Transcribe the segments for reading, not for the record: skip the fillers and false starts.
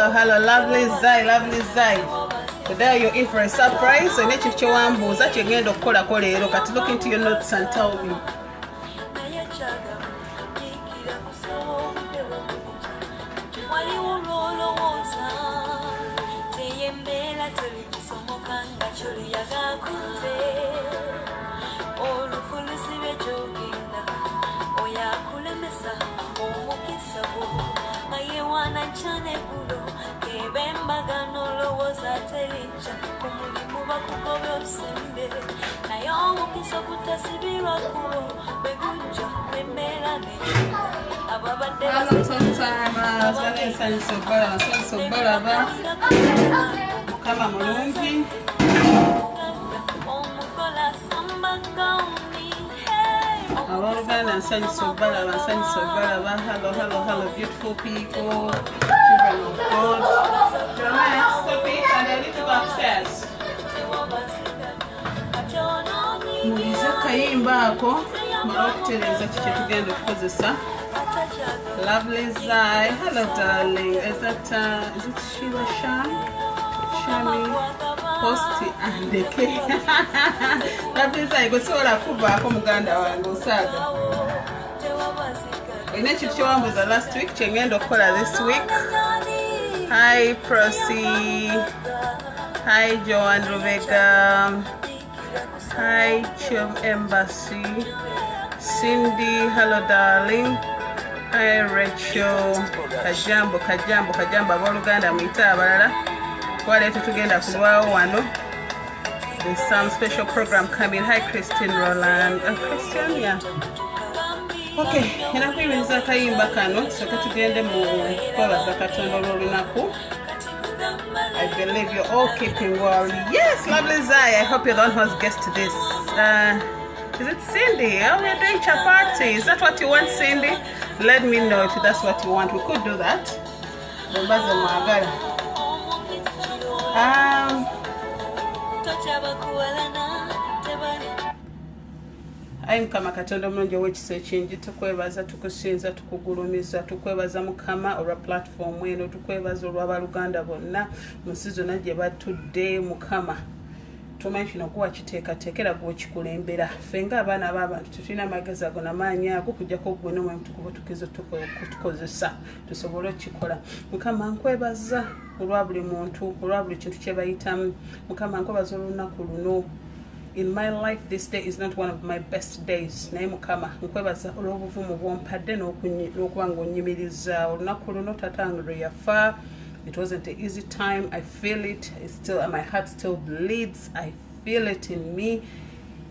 Hello, lovely Zai. Today you're in for a surprise. So next you want that you get to call leero. Kati look into your notes and tell me. Hello, beautiful people, children of God. Stop it, and I need to go upstairs. Lovely Zai. Hello, darling. Is it Sheila Shan? Shani Posti and the cake. Lovely Zai. Go so la kuba from Uganda and go saga. In the last week, Chengendo Kola this week. Hi, Prosi. Hi, Joanne Rovega. Hi, Chum Embassy. Cindy, hello, darling. Hi, Rachel. Kajambo, Aboluganda, Mita, Barara. Wale tutugenda kulwawo wano. There's some special program coming. Hi, Christine Roland. Christian, yeah. Okay, enakuyimiriza akayimba kano tusooke tugende mu kwebaza Katonda olw'olunaku. I believe you're all keeping well. Yes, lovely Zai. I hope you're the one who has guessed this. Is it Cindy? Oh, we're doing chapati. Is that what you want, Cindy? Let me know if that's what you want. We could do that. Ayi Mukama Katonda omulungi ow'ekisa ekingi tukwebaza tukusinza tukugulumiza tukwebaza Mukama olwa platform eno tukwebaza olw'abaluganda bonna mu nsi zonna gye batudde Mukama tumanyi kino kuwa kiteekateekera gw'okikulembera ffe ng'abaana b'abantu tetulina amagezi ago n'amaanyi ago kuggyako ggwe n'omwoyo mutukuvu tukozesa tusobole okukikola Mukama nkwebaza olwa buli muntu olwa buli kintu kye bayitamu Mukama nkwebaza olunaku luno. In my life, this day is not one of my best days. Naye Mukama nkwebaza olw'obuvumu bw'ompadde n'okuba ng'onnyimiriza olunaku luno tatange lwe yafa. It wasn't an easy time. I feel it. It's still, my heart still bleeds. I feel it in me.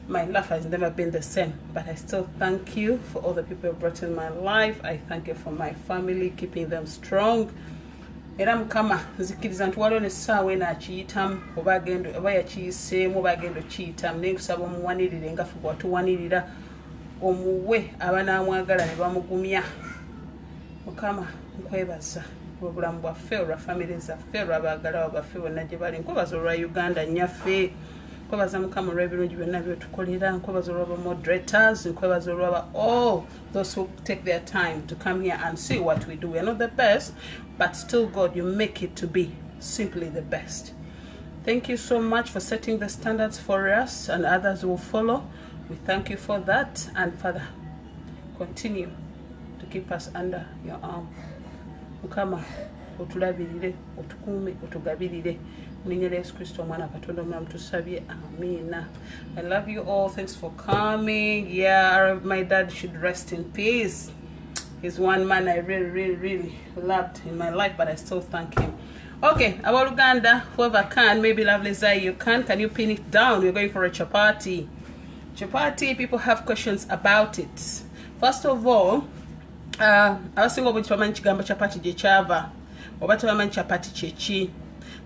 My life has never been the same. But I still thank you for all the people you brought in my life. I thank you for my family, keeping them strong. Era Mukama nzikiriza nti waliwo n'essaawa eno akiyitamu oba yakiyiseemu oba agenda okiyitamu naye nkusaba omuwanirire nga ffe bw'atuwanirira omuwe abanaamwagala ne bamugumya. Mukama nkwebaza olw'obulamu bwaffe olwa famire zaffe olw'abaagalawo baffe bonna gye bali nkwebaza olwa Uganda nnyaffe nkwebaza Mukama olw'ebirungi byonna byetukolera nkwebaza olw'aba moderators nkwebaza olw'aba all those who take their time to come here and see what we do. We are not the best, but still, God, you make it to be simply the best. Thank you so much for setting the standards for us, and others will follow. We thank you for that, and Father, continue to keep us under your arm. Mukama otulabirire, otukuume, otugabirire. Ninyere Yesu Kristo mwana katonda omulamu tusabye, amina. I love you all. Thanks for coming. Yeah, my dad should rest in peace. He's one man I really loved in my life, but I still thank him. Okay, about Uganda, whoever can, maybe Lovely Zai, you can you pin it down? We're going for a chapati. Chapati, people have questions about it. First of all, I was thinking about chapati jechava, or chapati chechi.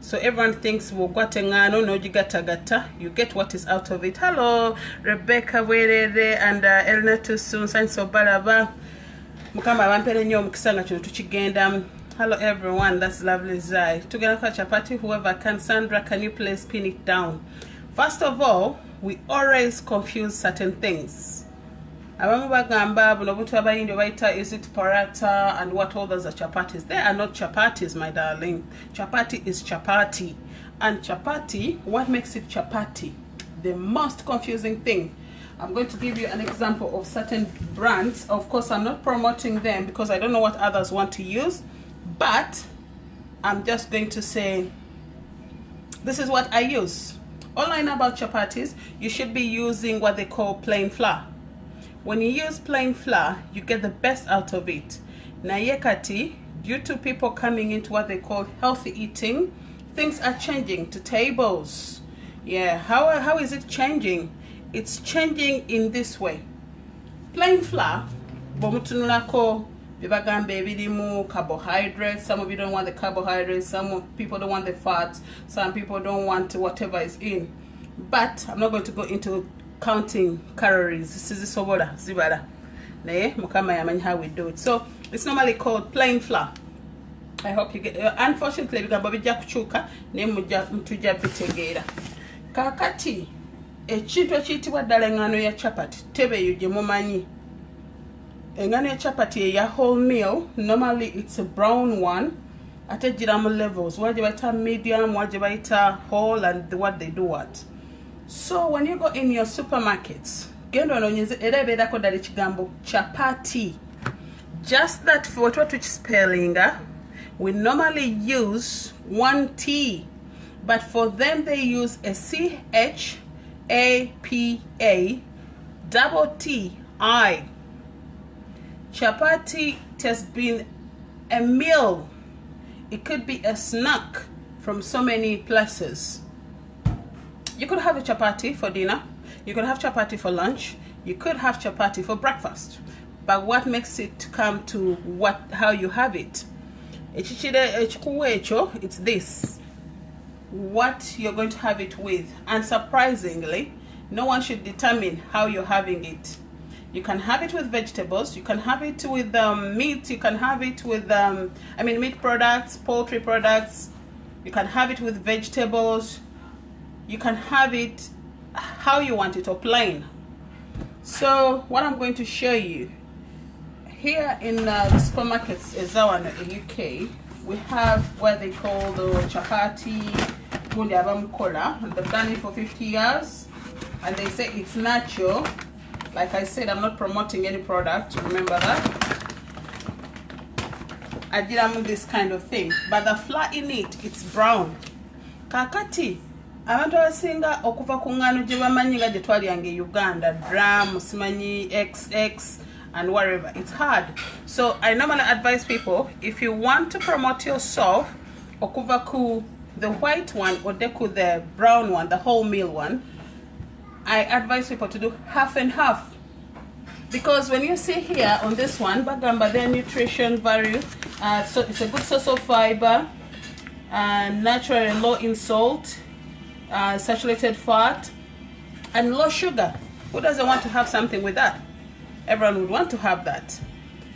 So everyone thinks no gata. You get what is out of it. Hello, Rebecca Werere and Elena Tusun, Sanso Baraba. Mukama wampere nyo mukisanga kino tukigenda. Hello everyone, that's Lovely Zai. Together for chapati, whoever can. Sandra, can you please pin it down? First of all, we always confuse certain things. Is it paratha and what others are chapatis? They are not chapatis, my darling. Chapati is chapati. And chapati, what makes it chapati? The most confusing thing. I'm going to give you an example of certain brands. Of course, I'm not promoting them because I don't know what others want to use. But I'm just going to say, this is what I use. All I know about chapatis, you should be using what they call plain flour. When you use plain flour, you get the best out of it. Na yekati, due to people coming into what they call healthy eating, things are changing to tables. Yeah, how is it changing? It's changing in this way. Plain flour, bomutunulako, bibagambe birimu carbohydrates. Some of you don't want the carbohydrates, some people don't want the fats, some people don't want whatever is in. But I'm not going to go into counting calories. This is sobola zibara. Ne mukama yamanyi how we do it. So it's normally called plain flour. I hope you get unfortunately bigamba bijja kuchuka ne mutujja bitegeera. Kakati ekintu ekiyitibwa ddala engano ya chapati tebeeyo gye mumanyi. Engano ya chapati eya wholemeal, normally it's a brown one. Ate giramu levels, waje bayita medium, waje bayita whole, and what they do what. So when you go in your supermarkets, chapati. Just that for what spelling, we normally use one T, but for them they use a CHAPA double TI. Chapati has been a meal. It could be a snack from so many places. You could have a chapati for dinner, you could have chapati for lunch, you could have chapati for breakfast. But what makes it come to how you have it? It's this. What you're going to have it with. And surprisingly, no one should determine how you're having it. You can have it with vegetables, you can have it with meat, you can have it with meat products, poultry products, you can have it with vegetables. You can have it how you want it or plain. So what I'm going to show you here in the supermarkets in the UK, we have what they call the chapati gundi abamukola. They've done it for 50 years and they say it's natural. Like I said, I'm not promoting any product, remember that. I did this kind of thing, but the flour in it, it's brown. Kakati abantu abasinga okuva ku ngano gye bamanyi nga gye twalyange Uganda, dram, simanyi XX and whatever. It's hard. So I normally advise people, if you want to promote yourself, okuva ku the white one or the brown one, the wholemeal one, I advise people to do half and half. Because when you see here on this one, bagamba their nutrition value, so it's a good source of fiber, natural and low in salt, saturated fat, and low sugar. Who doesn't want to have something with that? Everyone would want to have that.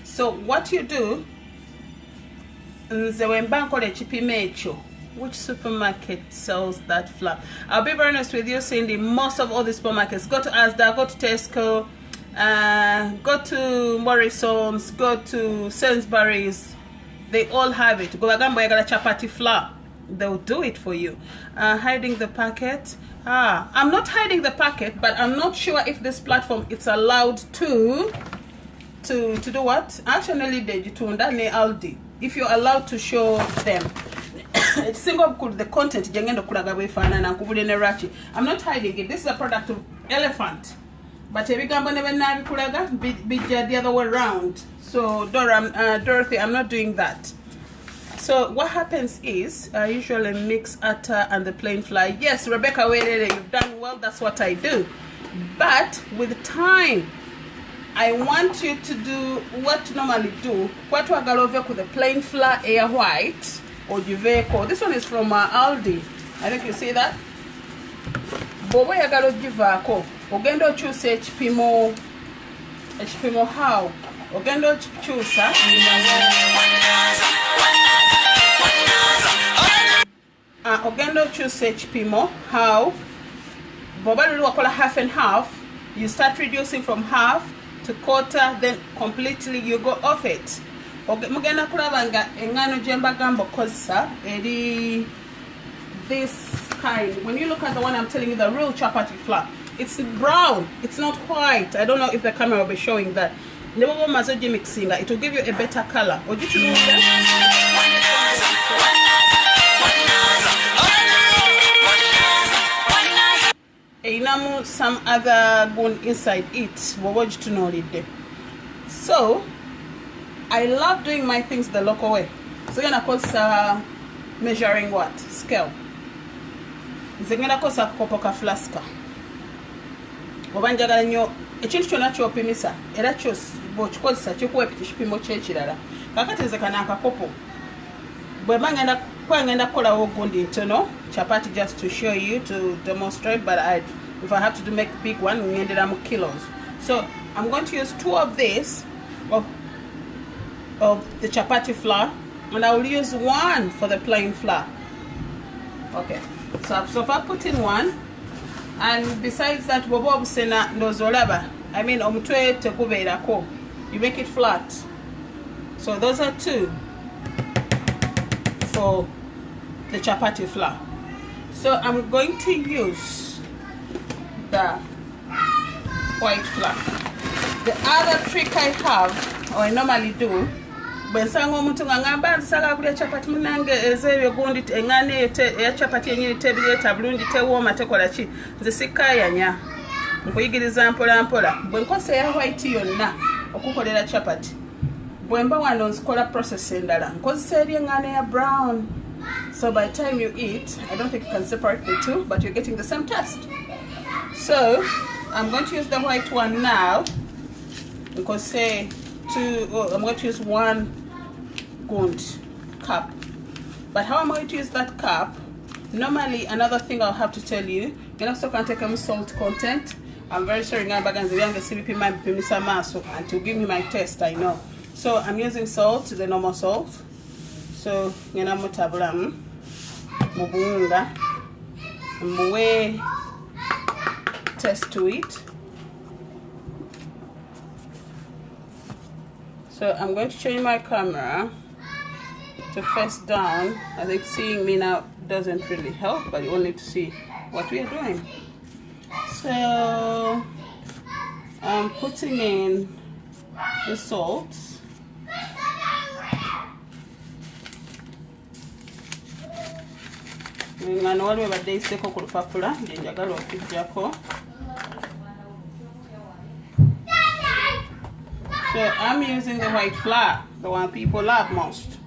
So what you do, which supermarket sells that flour? I'll be very honest with you, Cindy, most of all the supermarkets, go to Asda, go to Tesco, go to Morrison's, go to Sainsbury's, they all have it. Go agamba yagala chapati flour, they'll do it for you. Hiding the packet, I'm not hiding the packet, but I'm not sure if this platform it's allowed to to do what? Actually, Jitunda ne Aldi. If you're allowed to show them. It's single the content I'm not hiding it. This is a product of Elephant. But the other way around. So Dorothy, I'm not doing that. So what happens is I usually mix atta and the plain flour. Yes, Rebecca, you've done well. That's what I do. But with time, I want you to do what you normally do. What we go over with the plain flour, air white or Juveco. This one is from Aldi. I think you see that. Bobo ya galo Juveco. Ogendo choose HPMO how. Ogendo choose Ogendo choose HPMO how. Bobo do wakola half and half. You start reducing from half to quarter, then completely you go off it. Okay, mugenda kulabanga engano jemba gambo kozesa eri this kind. When you look at the one I'm telling you, the real chapati flour, it's brown, it's not white. I don't know if the camera will be showing that. Never mazoji mixing, it will give you a better color. Some other bone inside it. So I love doing my things the local way. So you're gonna cause measuring what? Scale. You're gonna cause a kopoka flaska. Obanjaga nyo ekintu kyonna ky'opimisa era bw'okikozesa kikuwa ekipimo ky'ekirala. Kakati nze kana akakopo bwe ngenda kukolawo gundi ntono chapati just to show you, to demonstrate, but if I have to make big one, we ended up kilos. So I'm going to use 2 of this of the chapati flour, and I will use 1 for the plain flour. Okay, so if I put in 1, and besides that, bobo sena nozolaba, I mean omutwe tekubeerako, you make it flat. So those are 2 for the chapati flour. So I'm going to use the white flour. The other trick I have, or I normally do, when someone to ngamba sala kule chapati munange ezeyo gundi engane ya chapati yenyini tebile tabulungi tewo matekola chi nze sikayanya nkuyigiriza mpola bwe nkose ya white yonna okukolera chapati bwemba wano nzikola process endala nkozesa eri engane ya brown. So by the time you eat, I don't think you can separate the 2, but you're getting the same taste. So I'm going to use the white one now, because I'm going to use 1 gund cup. But how am I going to use that cup? Normally, another thing I'll have to tell you, you also can take salt content. I'm very sorry, and to give me my taste, I know. So I'm using salt, the normal salt. So ngena mutabulamu mubunga mbuwe test to it. So I'm going to change my camera to face down. I think seeing me now doesn't really help, but you all need to see what we are doing. So I'm putting in the salt. So I'm using the white flour, the one people love most.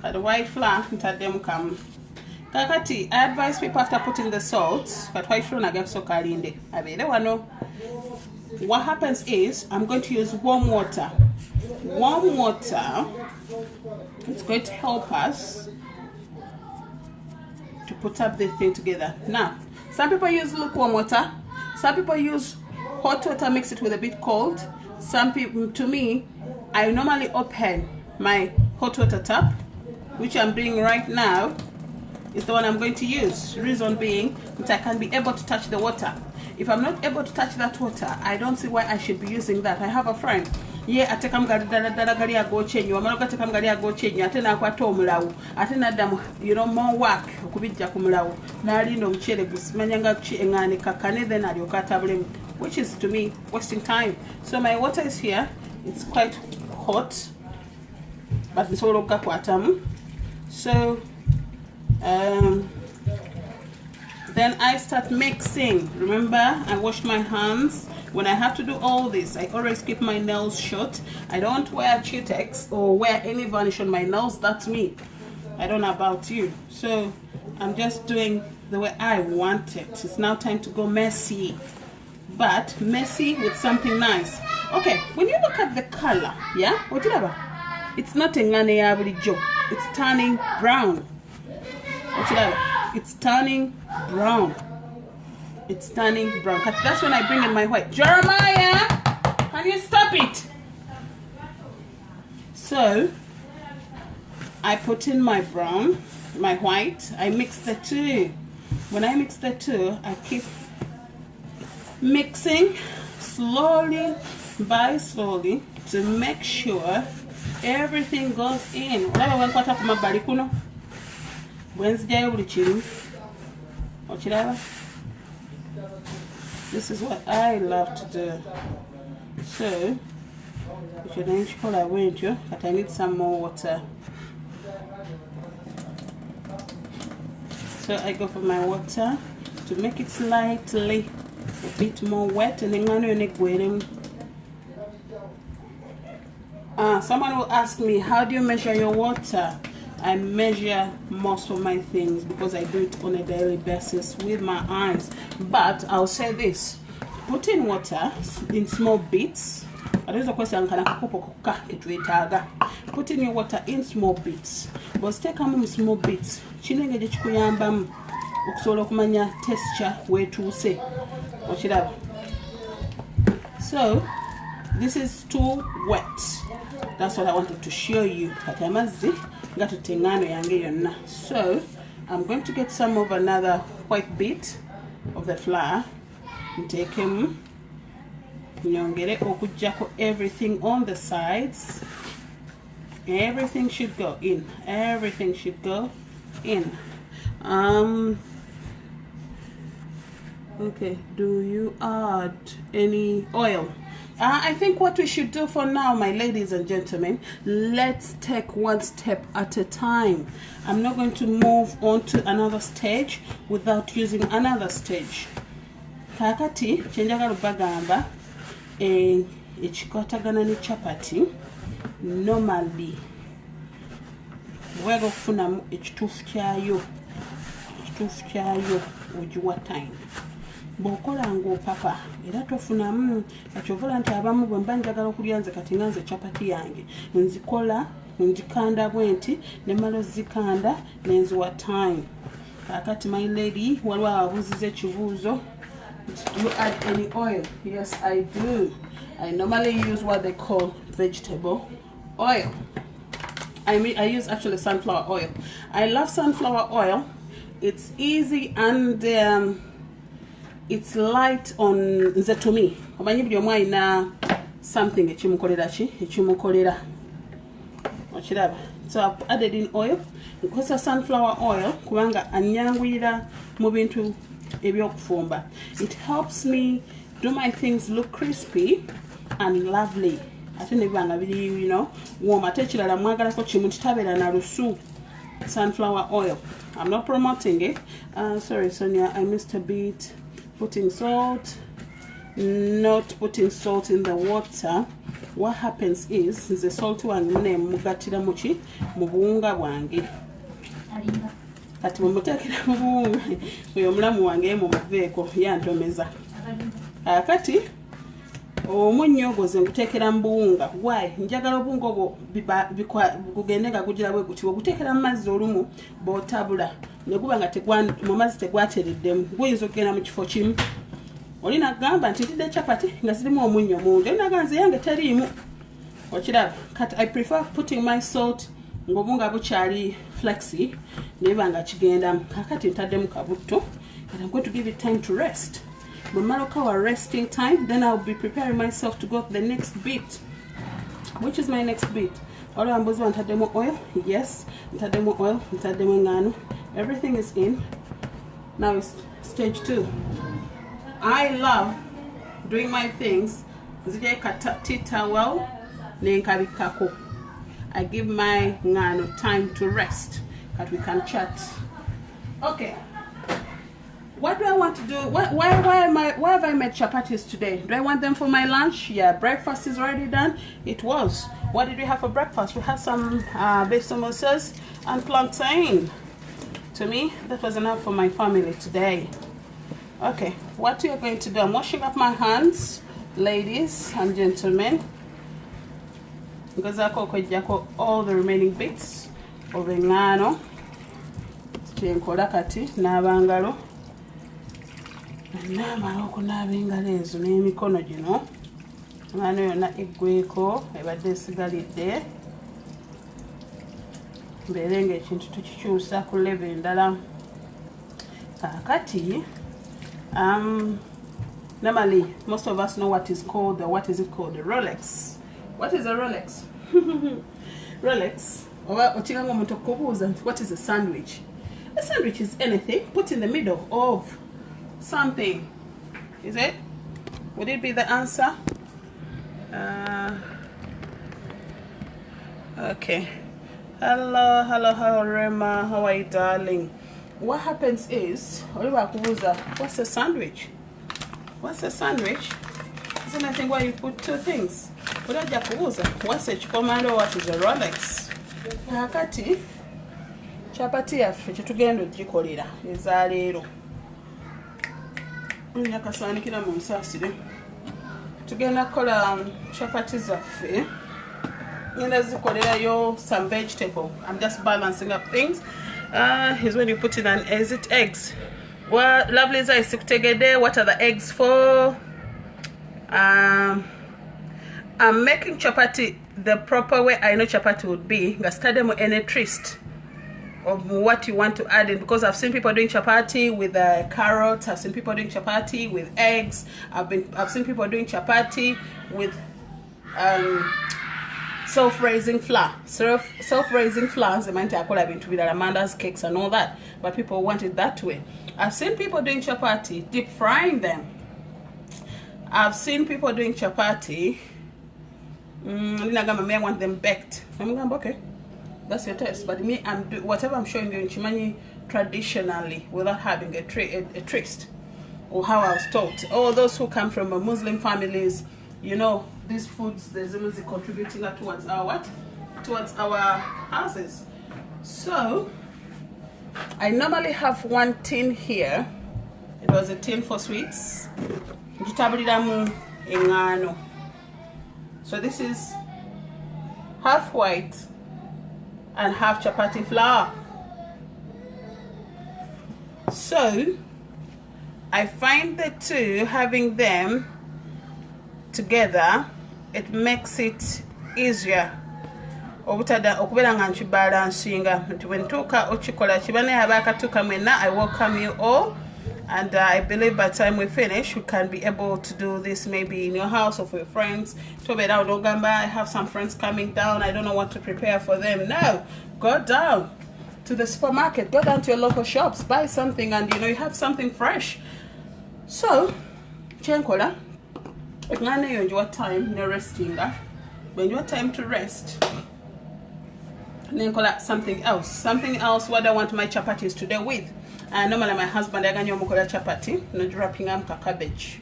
The white flour, kakati, I advise people after putting the salt, but white flour nagam so kalinde. What happens is I'm going to use warm water. Warm water, it's going to help us to put up the thing together. Now, some people use lukewarm water, some people use hot water, mix it with a bit cold. Some people, to me, I normally open my hot water tap, which I'm doing right now, is the one I'm going to use. Reason being that I can be able to touch the water. If I'm not able to touch that water, I don't see why I should be using that. I have a friend. Yeah, I take go change. You are take go change. I tell you, I tell you know more work. Which is to me wasting time. So my water is here. it's quite hot, but it's all okay. So then I start mixing. Remember, I washed my hands. When I have to do all this, I always keep my nails short. I don't wear Cutex or wear any varnish on my nails. That's me. I don't know about you. So I'm just doing the way I want it. It's now time to go messy, but messy with something nice. Okay, when you look at the color, yeah, it's not a ngane abulijo. It's turning brown. It's turning brown. It's turning brown. That's when I bring in my white. Jeremiah, can you stop it? So I put in my brown, my white. I mix the two. When I mix the two, I keep mixing slowly by slowly to make sure everything goes in. This is what I love to do. So I need some more water. So I go for my water to make it slightly a bit more wet, and then someone will ask me, how do you measure your water? I measure most of my things because I do it on a daily basis with my eyes. But I'll say this: put in water in small bits. Put in your water in small bits. But take a small bits. Texture where to say. So this is too wet. That's what I wanted to show you. So I'm going to get some of another white bit of the flour and take him. Everything on the sides. Everything should go in. Everything should go in. Okay, do you add any oil? I think what we should do for now, my ladies and gentlemen, let's take one step at a time. I'm not going to move on to another stage without using another stage. Kakati chenjagala bagamba ekikwatagana ne chapati normally wega okufunamu ekituufu kyayo ogiwa time. Bw'okola ng'opapa era tofunamu ekyovola nti abamu bwe mba njagala okulya nze kati nga nze chapati yange nzikola njikanda bwenti ne malo zikanda nenziwa time. Kakati my lady waliwo ababuuziza ekibuuzo, do you add any oil? Yes, I do. I normally use what they call vegetable oil. I use actually sunflower oil. I love sunflower oil. It's easy and it's light on nze to me. Omanyi buli omu alina something ekimukolera. Okiraba. So I've added in oil. Nkozesa sunflower oil kubanga anyanguyira mu bintu ebyokufumba. It helps me do my things look crispy and lovely. Ate ne bibanga biri, warm. Ate ekirala mwagalako kimu kitabeera na lusu. Sunflower oil. I'm not promoting it. Sorry, Sonia, I missed a bit. Putting salt, not putting salt in the water. What happens is the salt one mugatira muchi mubuunga bwange. Kati mumutekera mubuunga oyo mulamu wange mumuveeko yantomeza. Kati omunnyo goze ngutekera mbuunga. Why? Njagala obunga obwo gugende nga gugira bwe guti ogutekera mu mazzi olumu bw'otabula ne guba nga mu mazzi tegwatereddemu guyinza okugenda mu kifo kimu. Oli nagamba nti tidde chapati nga zirimu omunnyo mungi. Oli nagamba nze yange teriimu. Okiraba. Kati I prefer putting my salt ng'obunga bukyali flexy neba nga kigendamu. Kakati ntaddemu kabutto and I'm going to give it time to rest. When our resting time, then I'll be preparing myself to go to the next bit. Which is my next bit? All I'm going to demo oil. Yes, demo oil, demo ngano. Everything is in. Now it's stage 2. I love doing my things. Tea towel nenkabikako. I give my ngano time to rest that we can chat. Okay. What do I want to do? Why have I made chapatis today? Do I want them for my lunch? Yeah, breakfast is already done. It was. What did we have for breakfast? We had some beef samosas and plantain. To me, that was enough for my family today. Okay, what we are going to do? I'm washing up my hands, ladies and gentlemen, because I got all the remaining bits of the ngano. Chenkola kati n'abangalo. Namala okunaaba engalo ezo n'emikono gino ngano yonna eggweko ebadde esigalidde mbeere ng'ekintu tukikyusa ku level endala. Kakati normally most of us know what is it called, the Rolex. What is a Rolex? Rolex, oba okiganga omuntu okubuuza nti what is a sandwich? A sandwich is anything put in the middle of something. Is it? Would it be the answer? Okay. Hello, Rema. How are you, darling? What happens is, what's a sandwich? What's a sandwich? It's anything where you put two things. What's a commando? What is a Rolex? Kakati chapati yaffe kyetugenda ogikolera eza leero. Nyakasanikira mu nsaasire. Tugenda kukola chapati zaffe. Ngenda zikolerayo some vegetable. I'm just balancing up things. Is when you put in is it eggs? Well, lovely is sikutegede. What are the eggs for? I'm making chapati the proper way I know chapati would be. Ngastademo any twist of what you want to add in, because I've seen people doing chapati with carrots. I've seen people doing chapati with eggs. I've seen people doing chapati with self-raising flour. Self-raising flours, I've been to with Amanda's cakes and all that, but people want it that way. I've seen people doing chapati, deep frying them. I've seen people doing chapati. I want them baked. I'm going, okay, that's your taste. But me, whatever I'm showing you in Chimani traditionally, without having a twist, or how I was taught. All those who come from Muslim families, you know, these foods, there's always contributing towards our what? Towards our houses. So I normally have one tin here. It was a tin for sweets. So this is half white and half chapati flour. So I find the two, having them together, it makes it easier. I welcome you all, and I believe by the time we finish we can be able to do this maybe in your house or for your friends. I have some friends coming down. I don't know what to prepare for them. No, go down to the supermarket, go down to your local shops, buy something, and you know you have something fresh. So chenkola when your time resting, when your time to rest, then call out something else. What I want my chapatis today with. Normally my husband I ganyo mukola chapati, not wrapping up cabbage.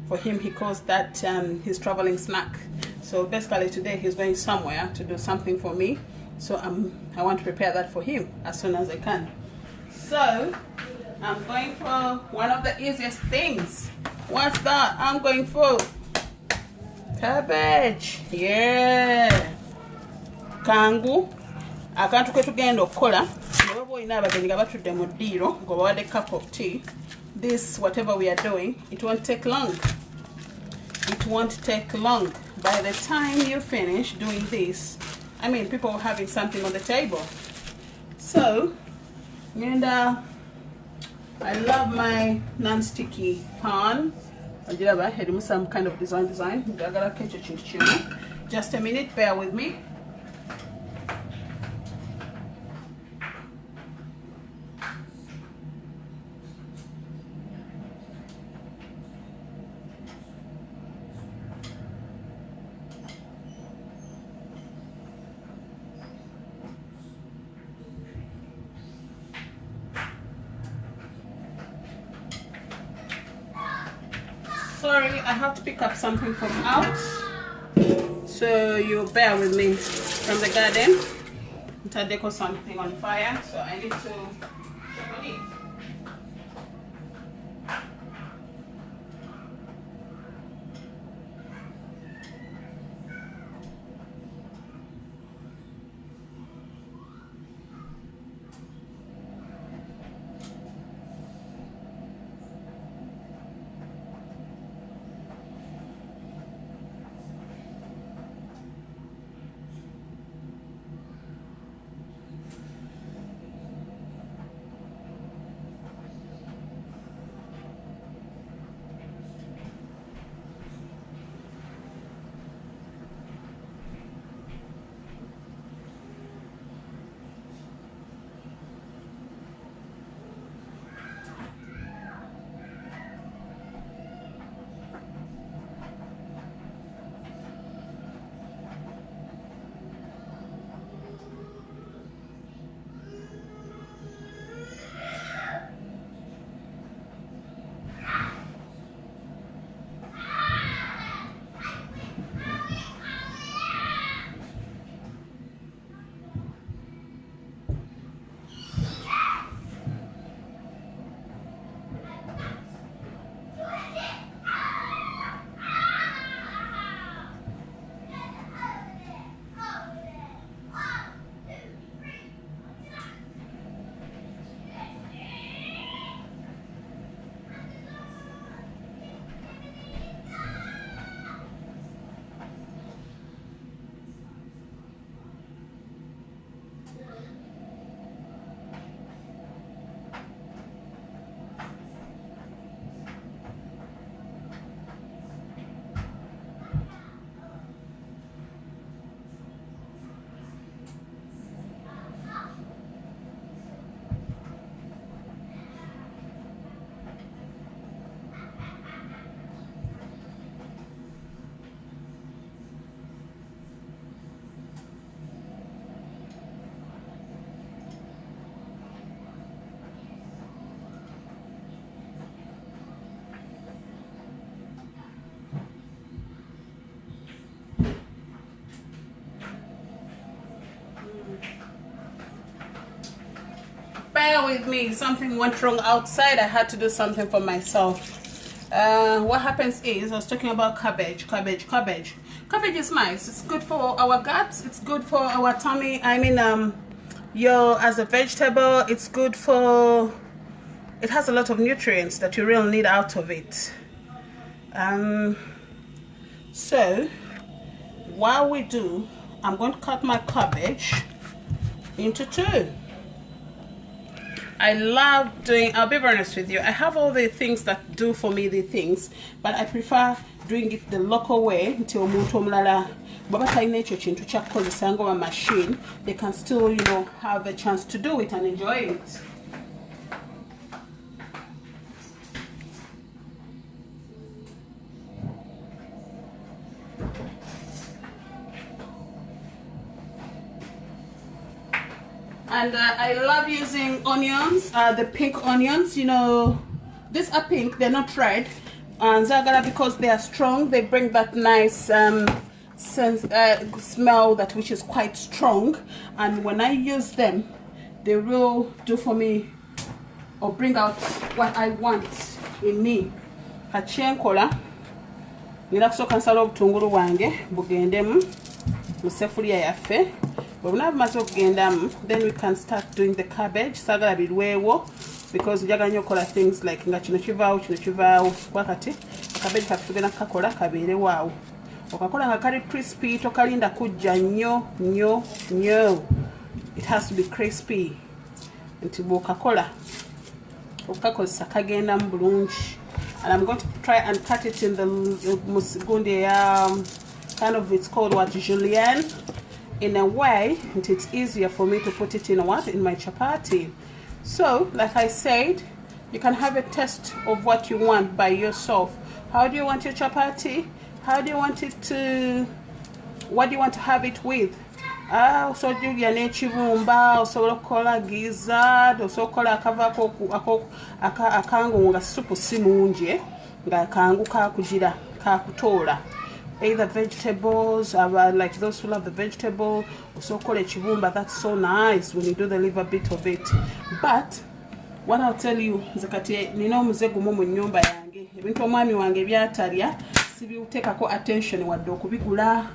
For him, he calls that his traveling snack. So basically today he's going somewhere to do something for me. So I want to prepare that for him as soon as I can. So I'm going for one of the easiest things. What's that? I'm going for cabbage. Yeah. Kangu. Akantu ketugenda okukola. A cup of tea. This, whatever we are doing, it won't take long. It won't take long. By the time you finish doing this, I mean, people are having something on the table. So, and I love my non-sticky pan. Some kind of design. Just a minute, bear with me. Sorry, I have to pick up something from out, so you bear with me. From the garden, to deco something on fire, so I need to bear with me. Something went wrong outside. I had to do something for myself. What happens is, I was talking about cabbage. Cabbage is nice. It's good for our guts. It's good for our tummy. I mean, as a vegetable, it's good for, it has a lot of nutrients that you really need out of it. So while we do, I'm going to cut my cabbage into two. I love doing, I'll be very honest with you, I have all the things that do for me the things, but I prefer doing it the local way until omuntu omulala baba talina ekyo kintu kyakukozesa nga machine, they can still, you know, have a chance to do it and enjoy it. And I love using onions, the pink onions, you know, these are pink, they're not red. And Zagara, because they are strong, they bring that nice smell that which is quite strong. And when I use them, they will do for me or bring out what I want in me. Kachenkola, nilakso kansala obutungulu wange bugendemu mu sefulya yaffe. Then we can start doing the cabbage. Sagala bilwewo because njagala nnyo kola things like nga kino kivaawo wakati cabbage katugenda kakola kabeere waawo okakola nga kali crispy tokalinda kujja nnyo. It has to be crispy nti bw'okakola okakozesa kagenda mu bulungi. And I'm going to try and cut it in the musigundi kind of, it's called what, julienne, in a way that it's easier for me to put it in my chapati. So like I said, you can have a taste of what you want by yourself. How do you want your chapati? How do you want it to, what do you want to have it with? So you n'ekibumba, osobola okukola gizzard, osobola okukola akava akango nga supu si mungi nga kangu kakujira kakutola. Either vegetables, like those who love the vegetable, so called chibumba, that's so nice when you do the liver bit of it. But what I'll tell you, zakati nino muzegu mu nyumba yange ebintu omwami wange byatalya sibiutekako attention wadde okubigula.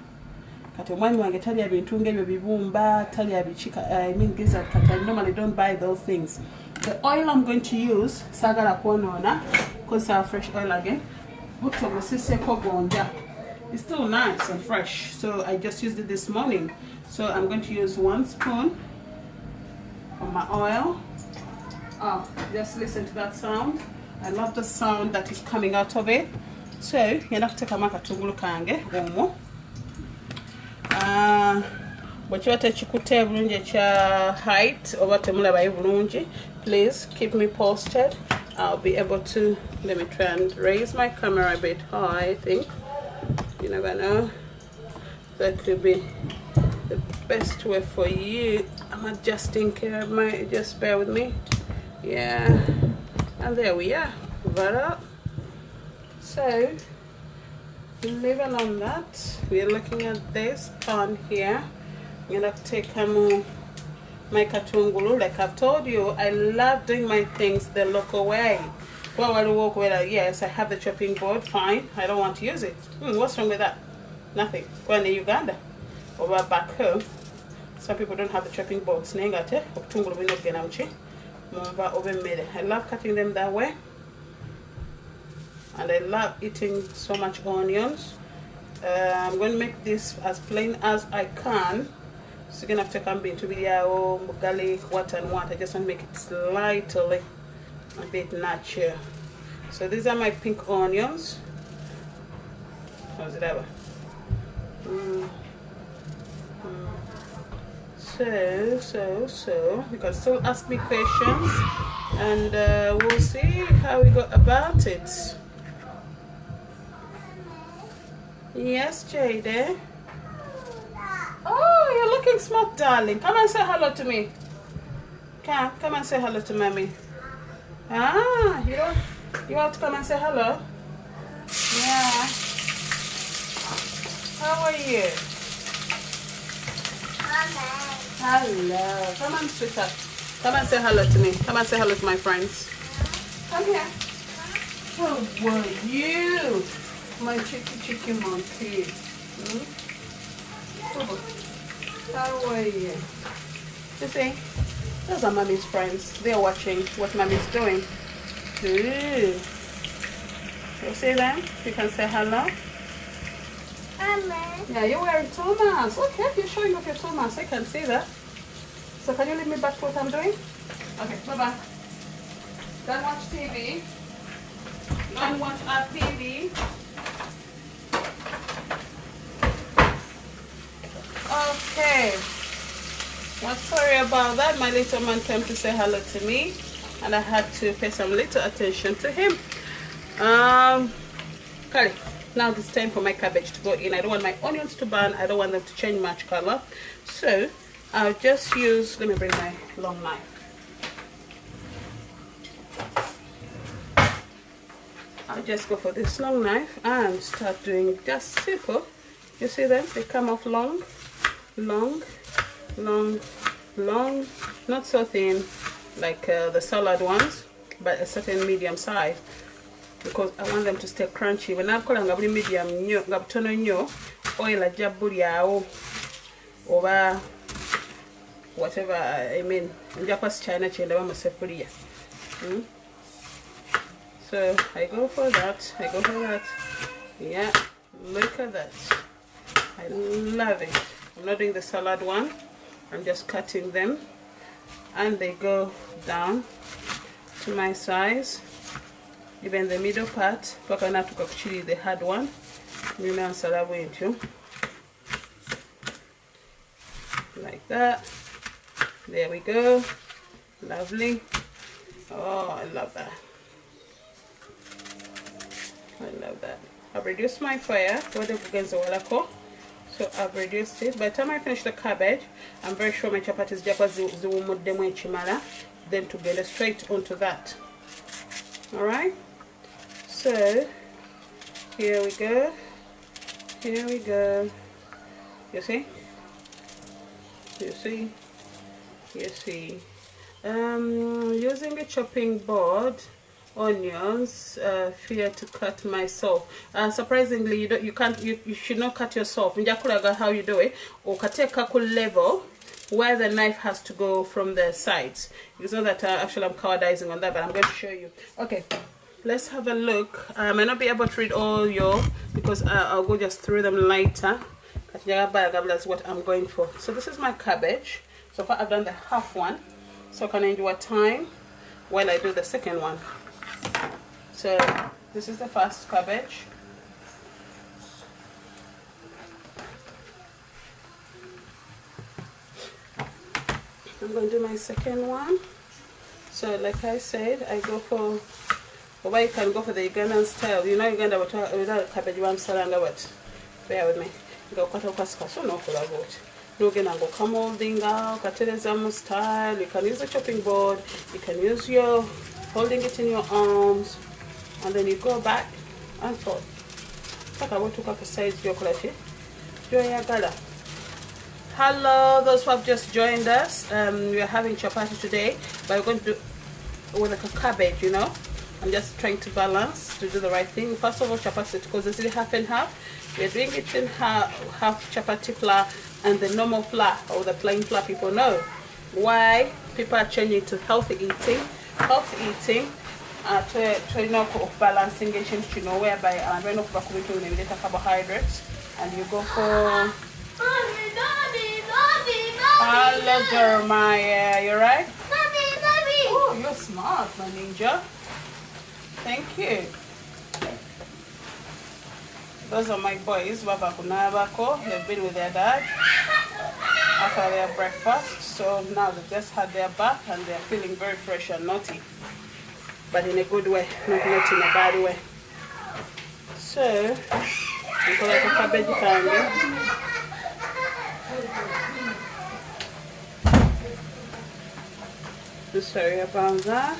Kati omwami wange talya bintu ng'ebyo bibumba, talya bichika, I mean gizzard cut. I normally don't buy those things. The oil I'm going to use, sagala kwonoona, because I have fresh oil again. Butto musiseko gonja. It's still nice and fresh, so I just used it this morning. So I'm going to use 1 spoon of my oil. Oh, just listen to that sound. I love the sound that is coming out of it. So yenda kuteekamu akatungulu kange omwo. Bwekiba tekikutte bulungi ekya height oba temulabayo bulungi, please keep me posted. I'll be able to, let me try and raise my camera a bit high, I think. You never know. That could be the best way for you. I'm adjusting care, just bear with me. Yeah, and there we are. Voilà. So, leaving on that, we're looking at this pan here. I'm gonna take my katungulu. Like I've told you, I love doing my things the local way. Well, yes, I have the chopping board, fine. I don't want to use it. What's wrong with that? Nothing. When in Uganda or back home, some people don't have the chopping boards. I love cutting them that way. And I love eating so much onions. I'm going to make this as plain as I can. So you're going to have to come into video, garlic, what and what. I just want to make it slightly a bit natural. So these are my pink onions. How's it ever? So you can still ask me questions, and we'll see how we go about it. Yes, Jade. Oh, you're looking smart, darling. Come and say hello to me. Come and say hello to mommy. Ah, you want to come and say hello? Yeah. How are you? Hello. Come on, sweetheart. Come and say hello to me. Come and say hello to my friends. Come here. How are you? My cheeky monkey. How are you? You see? Those are mommy's friends. They're watching what mommy's doing. Ooh. You see them? You can say hello. Hello. Yeah, you're wearing Thomas. Okay, you're showing off your Thomas. I can see that. So can you leave me back to what I'm doing? Okay, bye-bye. Don't watch TV. Don't watch our TV. Okay. Well, sorry about that. My little man came to say hello to me, and I had to pay some little attention to him. Okay, now it's time for my cabbage to go in. I don't want my onions to burn. I don't want them to change much color. So I'll just use, let me bring my long knife. I'll just go for this long knife and start doing just simple. You see them? They come off long, not so thin like the salad ones, but a certain medium size, because I want them to stay crunchy. When I'm calling a medium nyo, oil a jabulya over whatever, I mean, Japanese China chenda. So I go for that. Yeah, look at that. I love it. I'm not doing the salad one. I'm just cutting them, and they go down to my size. Even the middle part, the hard one. Like that. There we go. Lovely. Oh, I love that. I love that. I've reduced my fire. So I've reduced it. By the time I finish the cabbage, I'm very sure my chapatis then to get straight onto that. Alright? So Here we go. Here we go. You see? You see? You see? Using a chopping board, onions, fear to cut myself. Surprisingly, you should not cut yourself. Njakuraga how you do it. Or kateka ku level where the knife has to go from the sides. It's not that actually I'm cowardizing on that, but I'm going to show you. Okay, let's have a look. I may not be able to read all your because I'll go just through them later. That's what I'm going for. So this is my cabbage. So far I've done the half one, so I can enjoy time while I do the second one. So this is the first cabbage. I'm going to do my second one. So like I said, I go for, or you can go for the Ugandan style. You know Uganda without cabbage one salanga, but bear with me. Go cut off so no for about. No again go come holding out, katelezamu style. You can use a chopping board, you can use your holding it in your arms, and then you go back and forth. Like I want to cut the sides your quality. Hello, those who have just joined us. We are having chapati today, but we're going to do with like a cabbage, you know. I'm just trying to balance to do the right thing. First of all, chapati, because it's half and half. We're doing it in half chapati flour and the normal flour or the plain flour. People know why people are changing to healthy eating. Healthy eating to you know balancing it, you know, whereby we're not going to eliminate carbohydrates, and you go for. Hello, Jeremiah. You right? Oh, you're smart, my ninja. Thank you. Those are my boys. They've been with their dad after their breakfast. So now they've just had their bath and they're feeling very fresh and naughty. But in a good way, not in a bad way. So, I'm going to cabbage candy. Sorry about that.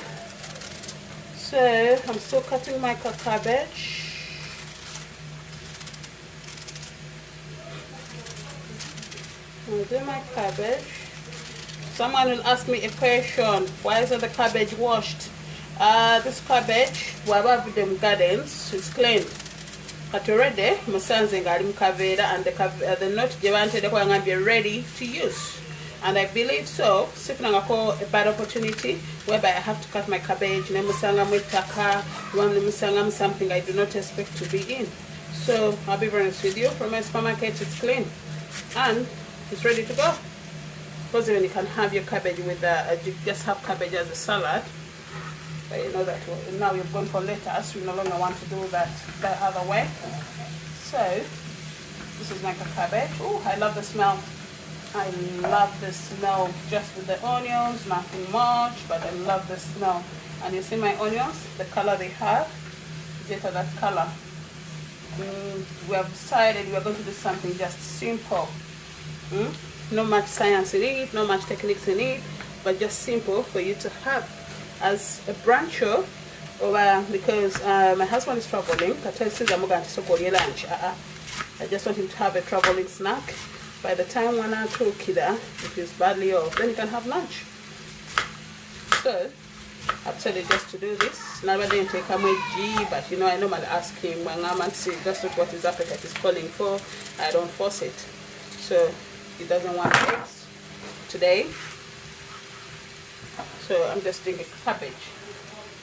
So I'm still cutting my cabbage. I'll do my cabbage. Someone will ask me a question. Why isn't the cabbage washed? This cabbage, wherever them gardens, it's clean. But already, my son's in garden kaveda and the nut wanted to be ready to use. And I believe so. If I call a bad opportunity whereby I have to cut my cabbage, something I do not expect to be in. So I'll be very honest with you. From my supermarket, it's clean and it's ready to go. Because even you can have your cabbage with you just have cabbage as a salad. But you know that now you've gone for lettuce, you no longer want to do that other way. So this is my cabbage. Oh, I love the smell. I love the smell just with the onions, nothing much, but I love the smell. And you see my onions, the color they have, get that color. We have decided we are going to do something just simple. No much science in it, no much techniques in it, but just simple for you to have as a brancho. Because my husband is traveling, I just want him to have a traveling snack. By the time one or two kida, if he's badly off, then you can have lunch. So I've decided just to do this. Now I didn't take a G, but you know I normally ask him when I'm and see just look what his appetite is calling for. I don't force it. So he doesn't want eggs today. So I'm just doing a cabbage.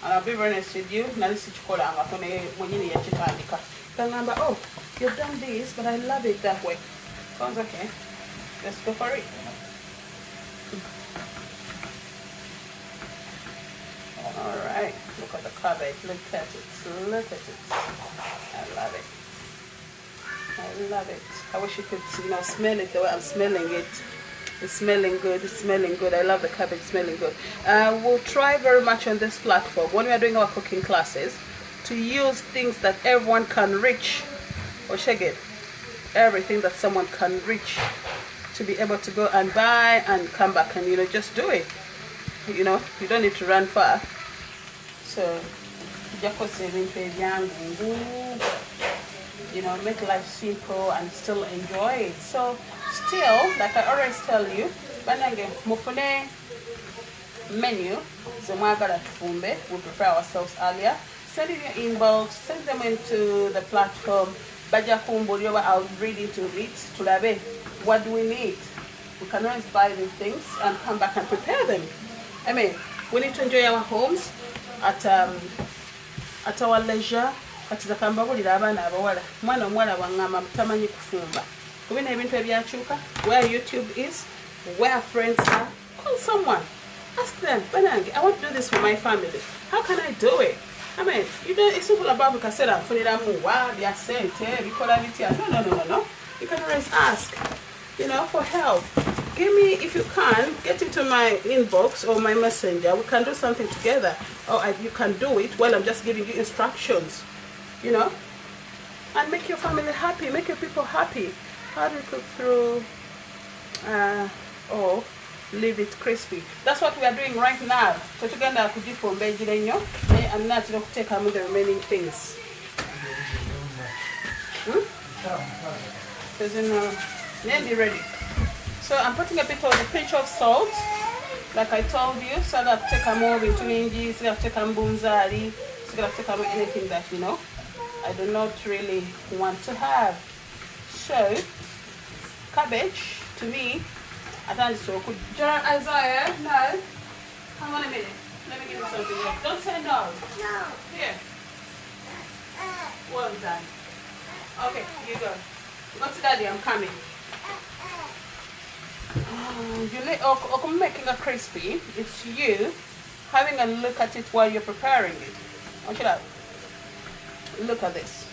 And I'll be very honest with you. Now this is called oh, you've done this, but I love it that way. Sounds okay. Let's go for it. Alright, look at the cabbage. Look at it. Look at it. I love it. I love it. I wish you could, you know, smell it the way I'm smelling it. It's smelling good. It's smelling good. I love the cabbage smelling good. We'll try very much on this platform when we are doing our cooking classes to use things that everyone can reach. Or check it. Everything that someone can reach to be able to go and buy and come back and, you know, just do it. You know, you don't need to run far. So you know, make life simple and still enjoy it. So still, like I always tell you, banange mufune menu zemwagala tufumbe. We prepare ourselves earlier. Send in your inbox, send them into the platform. Baja kumbulioba, I'll read into it. Tulabe, what do we need? We can always buy these things and come back and prepare them. I mean, we need to enjoy our homes at our leisure. Katiza kambabulira abaana abawala mwana omuwala wangamba tamanyi kufumba kubina ebintu ebyakyuka. Where YouTube is, where friends are, call someone, ask them, banange, I want to do this for my family, how can I do it? I mean, you know, it's simple about bikasera nfuniramu wa byasente bikola bitya. No, you can always ask, you know, for help. Give me, if you can, get into my inbox or my messenger. We can do something together, or you can do it while I'm just giving you instructions, you know, and make your family happy, make your people happy. How do you cook through or leave it crispy? That's what we are doing right now. So Uganda kujifombe jirenyo and not to take out the remaining things. Then be ready. So I'm putting a bit of a pinch of salt, like I told you, so that take a more into inji, so that take a bunzari, so that take anything that, you know, I do not really want to have. So cabbage, to me, I thought it's so good. John, Isaiah, no. Hang on a minute. Let me give you something else. Don't say no. No. Here. Well done. Okay, you go. Go to Daddy, I'm coming. You making it crispy. It's you having a look at it while you're preparing it. Okay, look at this.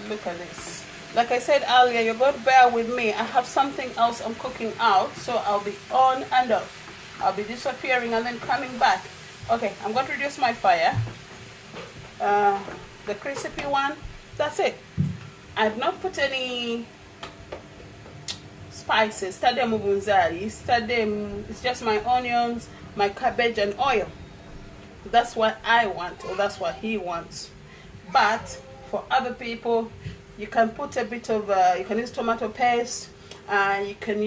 Look at this. Like I said earlier, you're going to bear with me. I have something else I'm cooking out, so I'll be on and off. I'll be disappearing and then coming back. Okay, I'm going to reduce my fire. The crispy one, that's it. I've not put any spices. It's just my onions, my cabbage and oil. That's what I want, or that's what he wants. But for other people, you can put a bit of you can use tomato paste, you can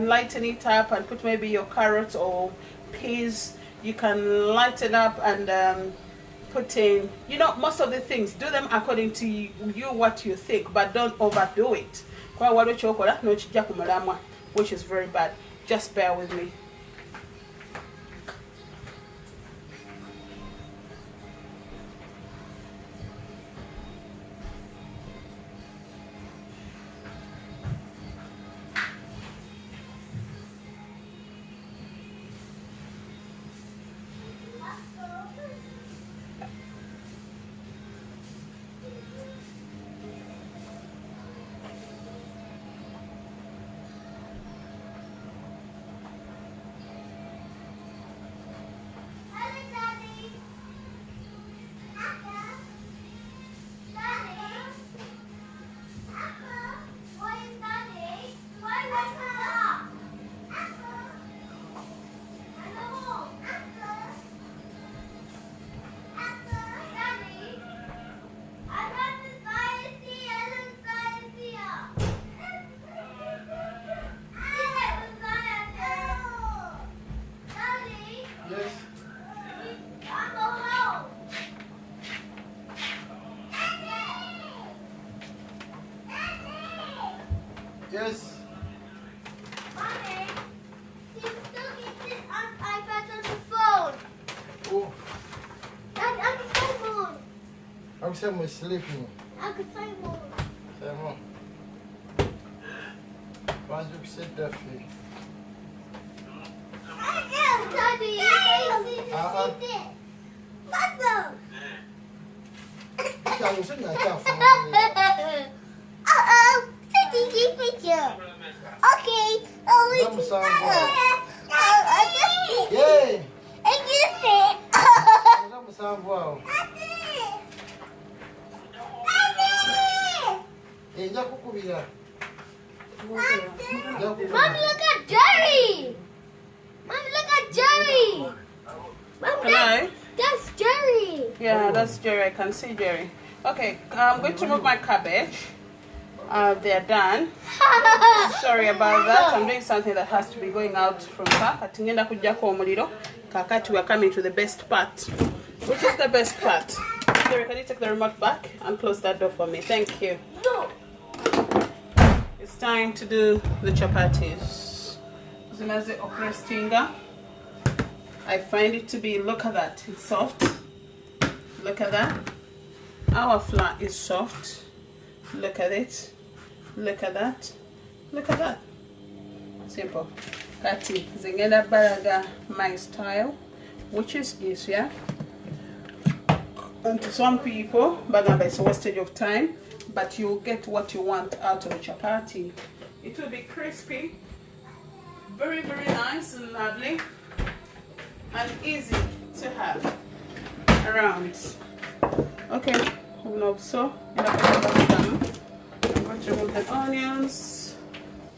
lighten it up and put maybe your carrots or peas. You can lighten up and put in, you know, most of the things, do them according to you what you think, but don't overdo it, which is very bad. Just bear with me. Yes. Mommy, she's still eating on iPad on the phone. Oh. And Uncle Simon. Uncle Simon is sleeping. Uncle Simon. Simon. Why don't you sit there, Fee? Daddy, uh-oh, sitting picture. Okay. Yay! Mommy, look at Jerry! Mommy, look at Jerry! Mom, Hello? that's Jerry! Yeah, that's Jerry. I can see Jerry. Okay, I'm going to remove my cabbage. They're done. Sorry about that. I'm doing something that has to be going out from back. Kakati, we are coming to the best part. Which is the best part? Jerry, can you take the remote back and close that door for me? Thank you. No. It's time to do the chapatis. Zimaze okra stinga. I find it to be, look at that, it's soft. Look at that. Our flour is soft. Look at it. Look at that. Look at that. Simple. Kati zingenda balaga my style, which is easier. And to some people, bagamba is a wastage of time, but you'll get what you want out of the chapati. It will be crispy, very, very nice and lovely, and easy to have around. Okay, so I'm going to remove the onions,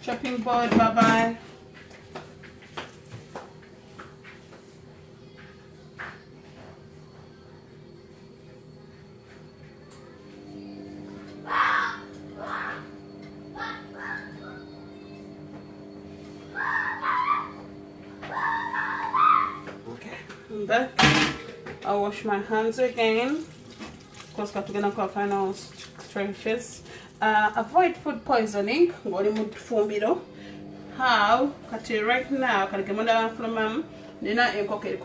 chopping board, bye-bye. Back. I'll wash my hands again because I'm going to final stretches. Avoid food poisoning. How? Right now,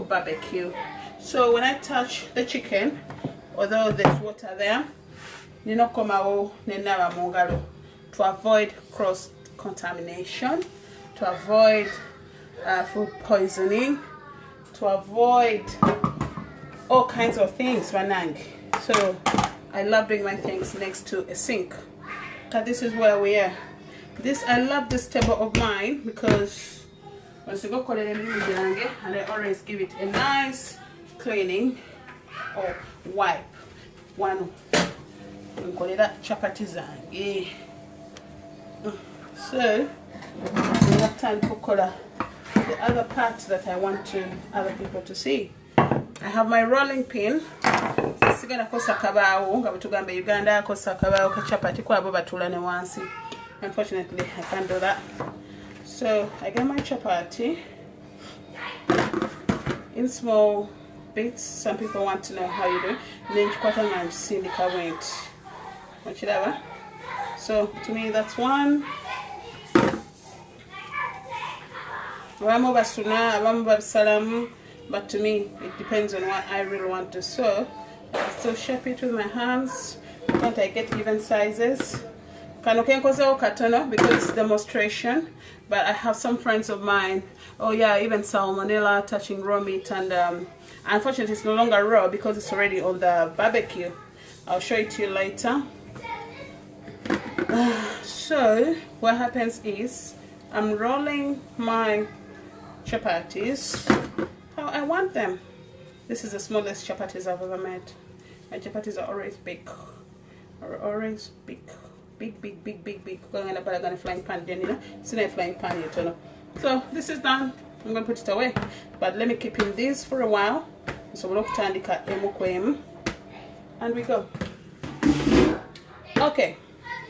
barbecue. So when I touch the chicken, although there's water there, to avoid cross contamination, to avoid food poisoning, to avoid all kinds of things. So I love doing my things next to a sink. This is where we are. I love this table of mine because once you go and I always give it a nice cleaning or wipe. One chapati zange. So we have time to color the other parts that I want other people to see. I have my rolling pin. Uganda unfortunately I can't do that. So I get my chapati in small bits. Some people want to know how you do. So to me that's one. But to me it depends on what I really want to sew. So shape it with my hands. Can't I get even sizes? Because it's demonstration, but I have some friends of mine, oh yeah, even salmonella touching raw meat, and unfortunately it's no longer raw because it's already on the barbecue. I'll show it to you later. So what happens is I'm rolling my chapatis how I want them. This is the smallest chapatis I've ever made. My chapatis are always big. Big. Going up a flying pan, it's not a flying pan, So this is done. I'm going to put it away. But let me keep in this for a while. So we'll look and we go. Okay.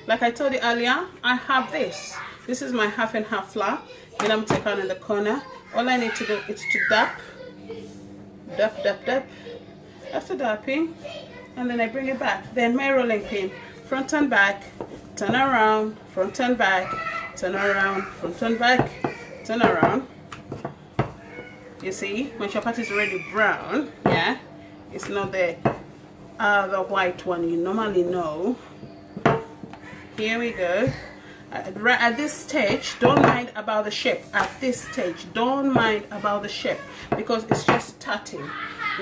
Like I told you earlier, I have this. This is my half and half flour. And I'm taking on in the corner. All I need to do is to dap. After dapping, and then I bring it back. Then my rolling pin, front and back, turn around, front and back, turn around, front and back, turn around. You see, when chapati is already brown, yeah, it's not the other white one you normally know. Here we go. Right at this stage, don't mind about the shape. At this stage, don't mind about the shape because it's just starting.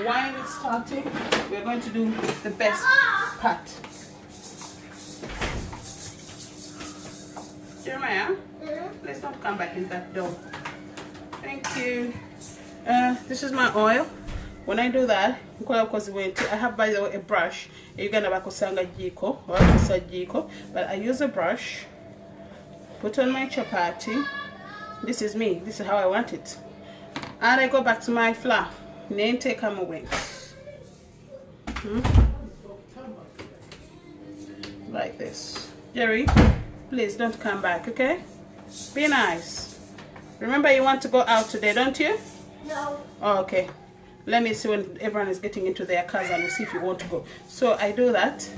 While it's starting, we're going to do the best part. Jeremiah, let's not come back in that door. Thank you. This is my oil. When I do that, I have, by the way, a brush. Uganda bakosanga jiko or jiko, but I use a brush. Put on my chapati. This is me. This is how I want it. And I go back to my flour. Then take them away. like this. Jerry, please don't come back, okay? Be nice. Remember you want to go out today, don't you? No. Oh, okay. Let me see when everyone is getting into their cars and see if you want to go. So I do that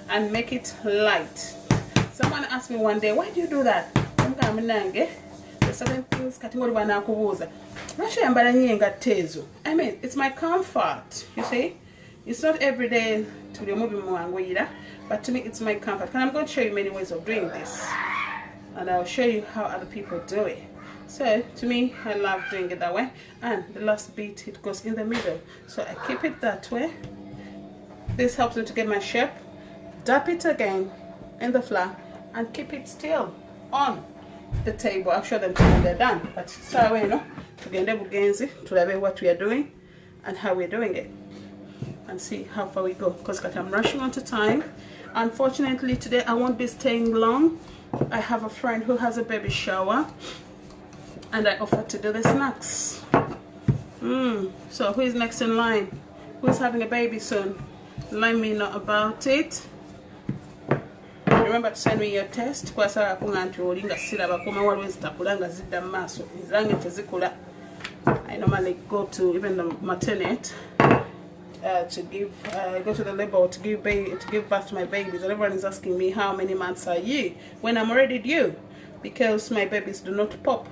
and make it light. Someone asked me one day, why do you do that? There's certain things I mean, it's my comfort, you see. It's not every day to be moving more, but to me it's my comfort. And I'm going to show you many ways of doing this, and I'll show you how other people do it. So to me, I love doing it that way. And the last bit, it goes in the middle, so I keep it that way. This helps me to get my shape. Dip it again in the flour and keep it still on the table. I'll show them when they're done, but so you know, to what we are doing and how we're doing it, and see how far we go, because I'm rushing on to time. Unfortunately today I won't be staying long. I have a friend who has a baby shower and I offered to do the snacks. So who is next in line? Who's having a baby soon? Let me know about it. Remember to send me your test. I normally go to even the maternity to give go to the labor to give birth to my babies, and everyone is asking me how many months are you when I'm already due, because my babies do not pop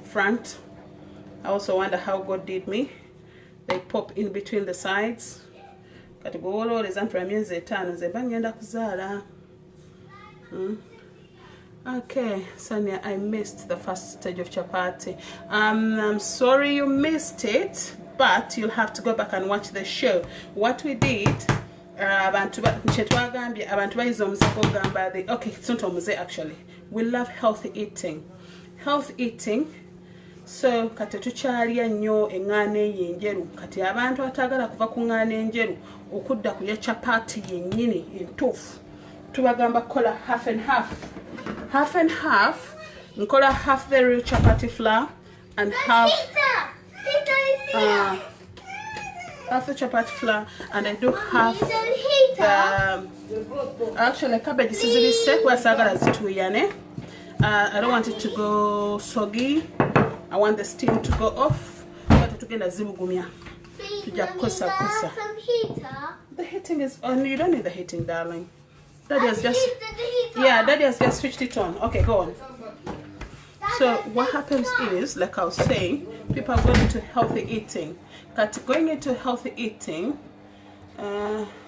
front. I also wonder how God did me. They pop in between the sides. Okay, Sonia, I missed the first stage of chapati. I'm sorry you missed it, but you'll have to go back and watch the show. What we did, okay, it's not actually. We love healthy eating. Healthy eating. So kati tukyalya nnyo engano yenjeru, kati abantu atagala kuva ku ngano enjeru okudda kulya chapati yennyini entuufu tubagamba kola half and half. Half and half, nkola half the real chapati flour and half half the chapati flour, and I do half actually cabbage sizirise kwasagala zituyane. I don't want it to go soggy. I want the steam to go off. But tugenda zibugumya. Tujja kukosa kosa. The heating is on. You don't need the heating, darling. Daddy has just Daddy has just switched it on. Okay, go on. So what happens is, like I was saying, people are going into healthy eating. But going into healthy eating,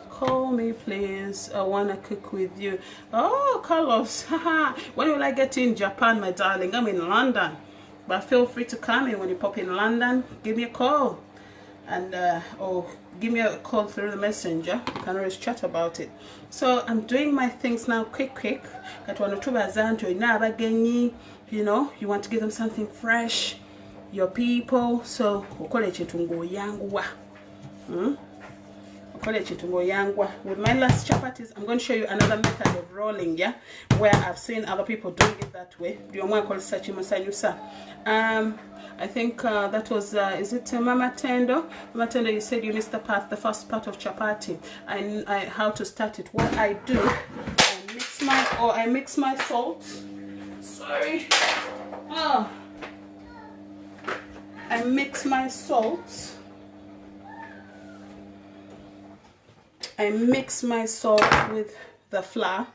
call me please. I wanna cook with you. Oh, Carlos, when will I get in Japan, my darling? I'm in London, but feel free to come in when you pop in London. Give me a call, and or give me a call through the messenger. You can always chat about it. So I'm doing my things now quick. You know, you want to give them something fresh, your people. So with my last chapatis, I'm going to show you another method of rolling, yeah, where I've seen other people doing it that way. I think that was is it Mama Tendo? Mama Tendo, you said you missed the first part of chapati. And how to start it. What I do, I mix my salt. Sorry. Oh. I mix my salt. I mix my salt with the flour.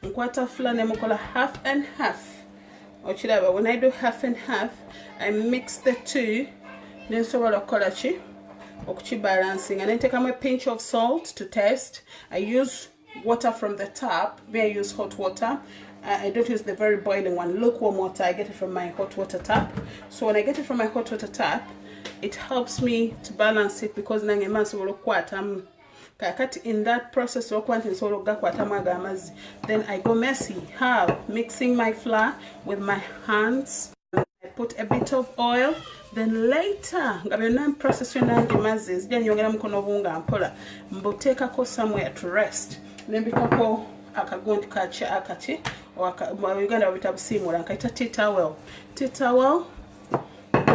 And quarter flour, I'm going to half and half. When I do half and half, I mix the two. Then so what I call it, balancing, and then take a pinch of salt to taste. I use water from the tap. May I use hot water. I don't use the very boiling one, lukewarm water. I get it from my hot water tap. So when I get it from my hot water tap, it helps me to balance it, because in that process then I go messy, mixing my flour with my hands. I put a bit of oil, then later somewhere to rest. Then akagondi kacha akati or Uganda bitabusimula nkaita tea towel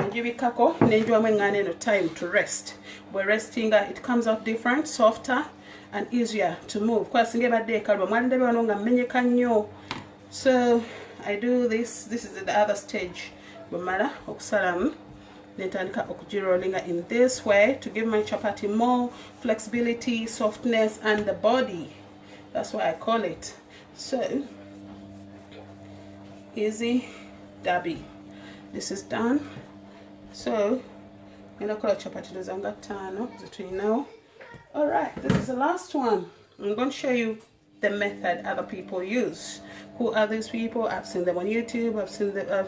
njibikako nenjwamu engano eno time to rest. We're resting, it comes out different, softer, and easier to move. So I do this. This is the other stage. Bamala okusalamu netandika okugirolinga in this way to give my chapati more flexibility, softness, and the body. That's why I call it. So easy dabby. This is done. So I'm going to call chapati dozanga tano zitwino. All right, this is the last one. I'm going to show you the method other people use. Who are these people? I've seen them on YouTube. I've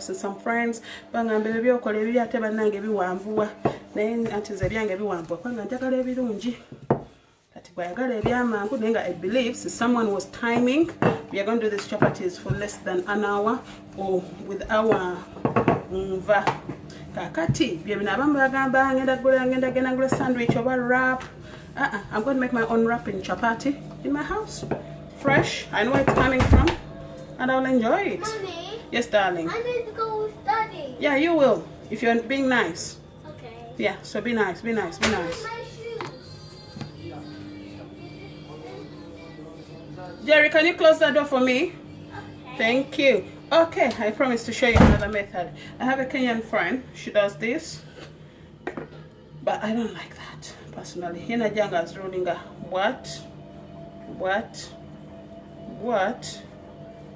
seen some friends. Bangambe bebyo kolebi ate banange biwanvuwa. Naye ati ze byange biwanvuwa. Kwanga njagala ebirungi. Kati bwayagala ebyamangu nenga I believe since someone was timing, we are going to do these chapatis for less than an hour or with our mva. Kakati bye bino abamu bagamba ngenda gula sandwich oba wrap. I'm going to make my own wrapping chapati in my house. Fresh. I know where it's coming from. And I'll enjoy it. Mommy, yes, darling. I need to go study. Yeah, you will. If you're being nice. Okay. Yeah, so be nice, be nice, be nice. My shoes. Jerry, can you close that door for me? Okay. Thank you. Okay, I promise to show you another method. I have a Kenyan friend. She does this. But I don't like that, personally. Hina janga is rolling a what?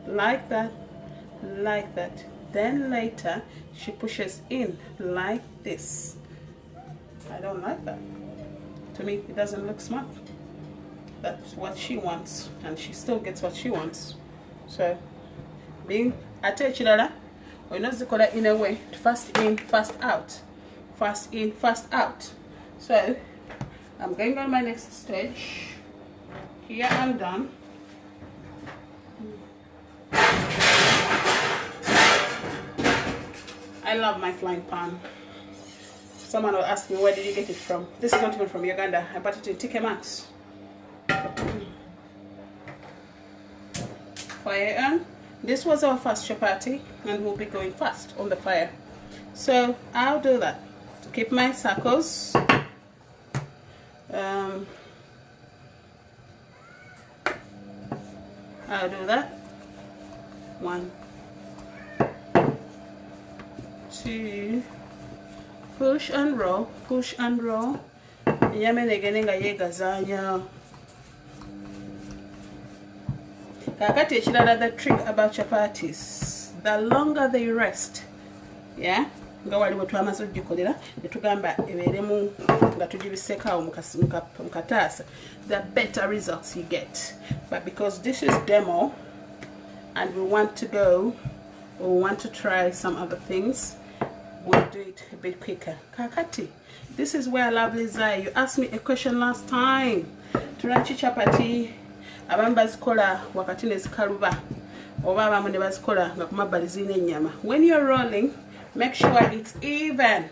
Like that. Then later she pushes in like this. I don't like that. To me it doesn't look smart. That's what she wants, and she still gets what she wants. So being atechirala oinozikola in a way, fast in, fast out, fast in, fast out. So I'm going on my next stage. Here I'm done. I love my flying pan. Someone will ask me, where did you get it from? This is not even from Uganda. I bought it in TK Maxx. Fire on. This was our first chapati, and we'll be going fast on the fire. So I'll do that to keep my circles. I'll do that. 1, 2, push and roll, push and roll. Kakati echirala, the trick about chapatis, the longer they rest, yeah, nga waliwo twamaze ogikolera netugamba ebeeremu nga tugibisekawo mukataasa, the better results you get. But because this is demo and we want to go, or we want to try some other things, we'll do it a bit quicker. Kakati, this is where lovely Zai, you asked me a question last time. Turachi chapati abamu bazikola wakati nezikaluba oba abamu ne bazikola nga kumabbali zirina ennyama. When you're rolling, make sure it's even.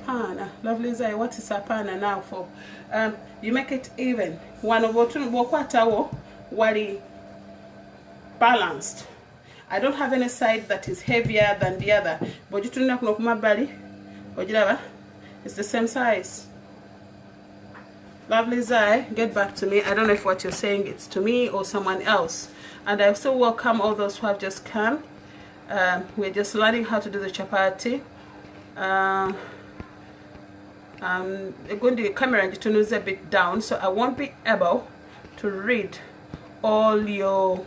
Pana, lovely Zai, what is a pana now for? You make it even. One of wokwatawo wali balanced. I don't have any side that is heavier than the other. But you turn up kumabali, it's the same size. Lovely Zai, get back to me. I don't know if what you're saying it's to me or someone else. And I also welcome all those who have just come. We're just learning how to do the chapati. I'm going to the camera and to nose a bit down, so I won't be able to read all your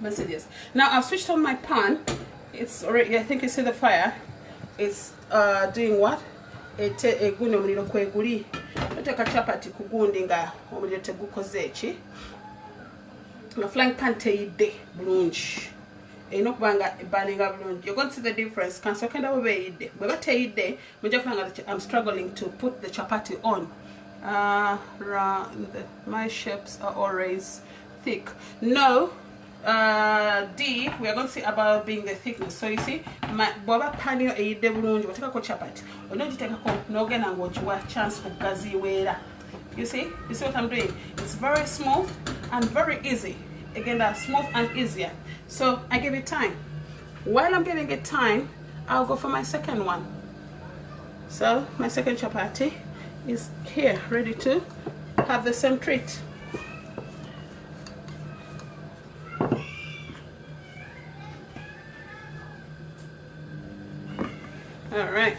messages. Now I've switched on my pan. It's already, I think you see the fire. It's doing what? Ete eguno muliro kweguli. Nateka chapati kugundi nga omuliro tegukoze eki. Nga flying pan teyidde bulungi. Eno kubanga ebaninga bulungi. You're going to see the difference. Kanso kenda bwe yidde. Bwe bateyidde mujja kulanga I'm struggling to put the chapati on. My shapes are always thick. No, D, we are going to see about being the thickness. So you see, my boba panio e de bulungi wateka ko chapati. Onogiteka ko nogena ngochiwa chance for gazi wera. You see what I'm doing? It's very smooth and very easy. Again, that's smooth and easier. So I give it time. While I'm giving it time, I'll go for my second one. So my second chapati is here, ready to have the same treat. All right.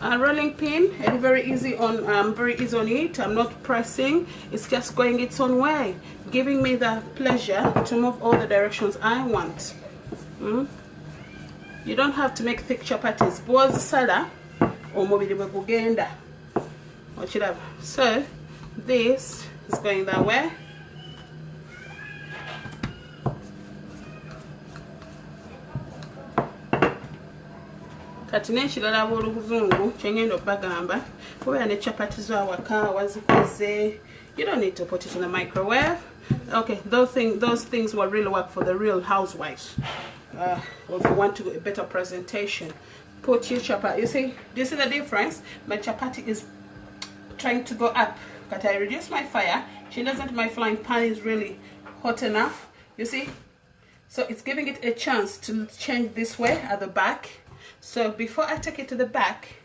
A rolling pin, and very easy on it. I'm not pressing, it's just going its own way, giving me the pleasure to move all the directions I want. You don't have to make thick chapatis. Boaz sala omubiri bwe gugenda. Okiraba. So this is going that way. Kati n'ekirala ab'oluzungu kyengenda okubagamba kubeera ne chapati zo awaka wazikoze. You don't need to put it in the microwave. Okay, those things will really work for the real housewives. Or if you want to do a better presentation, put your chapati. You see, do you see the difference? My chapati is trying to go up, but I reduce my fire. She doesn't. My frying pan is really hot enough. You see, so it's giving it a chance to change this way at the back. So before I take it to the back,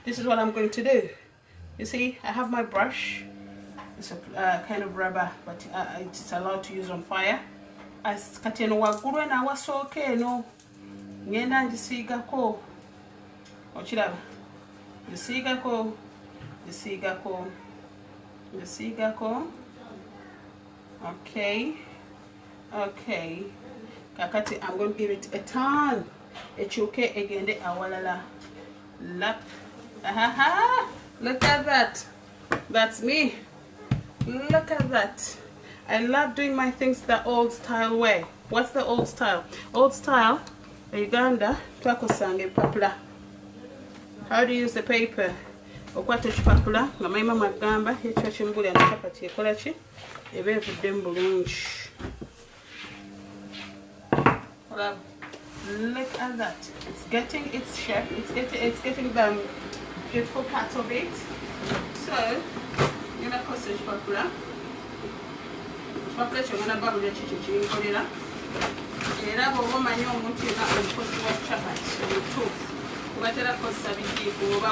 this is what I'm going to do. You see, I have my brush. It's a kind of rubber, but it's allowed to use on fire. Kati eno waggulu eno awasooka eno ngenda ngisiigako. Okiraba? Ngisiigako. Okay. Kakati I'm going to give it a turn. Ekyuke egende awalala. Lap. Look at that. That's me. Look at that. I love doing my things the old style way. What's the old style? Old style, Uganda, twakosanga epapula. How do you use the paper? Okwata ekipapula nga maima magamba ekyo kimbuli na chapati ekola ki? Eba evuddemu bulungi. Look at that. It's getting its shape. It's getting the beautiful part of it. So, I'm gonna cut this papula. Papula is gonna bubble the chicken color. Era bobo manyo omuntu yena omukozi wa chapati omutuufu. Kubatera kozesa bijiiko oba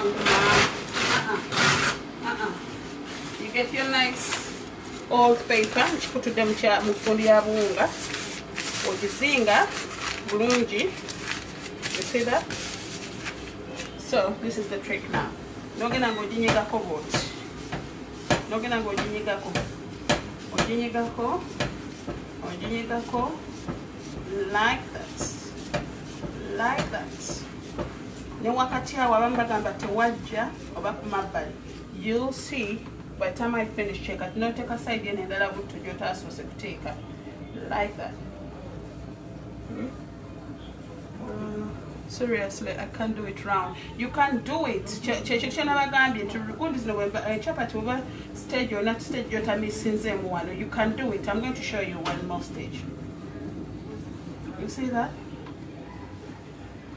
You get your nice old paper, kikutudde mu ffundi ya buwunga. Ogizinga bulungi. You see that? So this is the trick now. Nogenda ng'oginyigako bw'oti. Nogenda ng'oginyigako. Oginyigako like that. Ne wakati awo abamu bagamba tewajja oba ku mabbali. You'll see by the time I finish check at no take a side eno endala butto gy'otaasoose kuteeka. Like that. Seriously, I can't do it round. You can do it. Stage or not stage you can do it. I'm going to show you one more stage. You see that?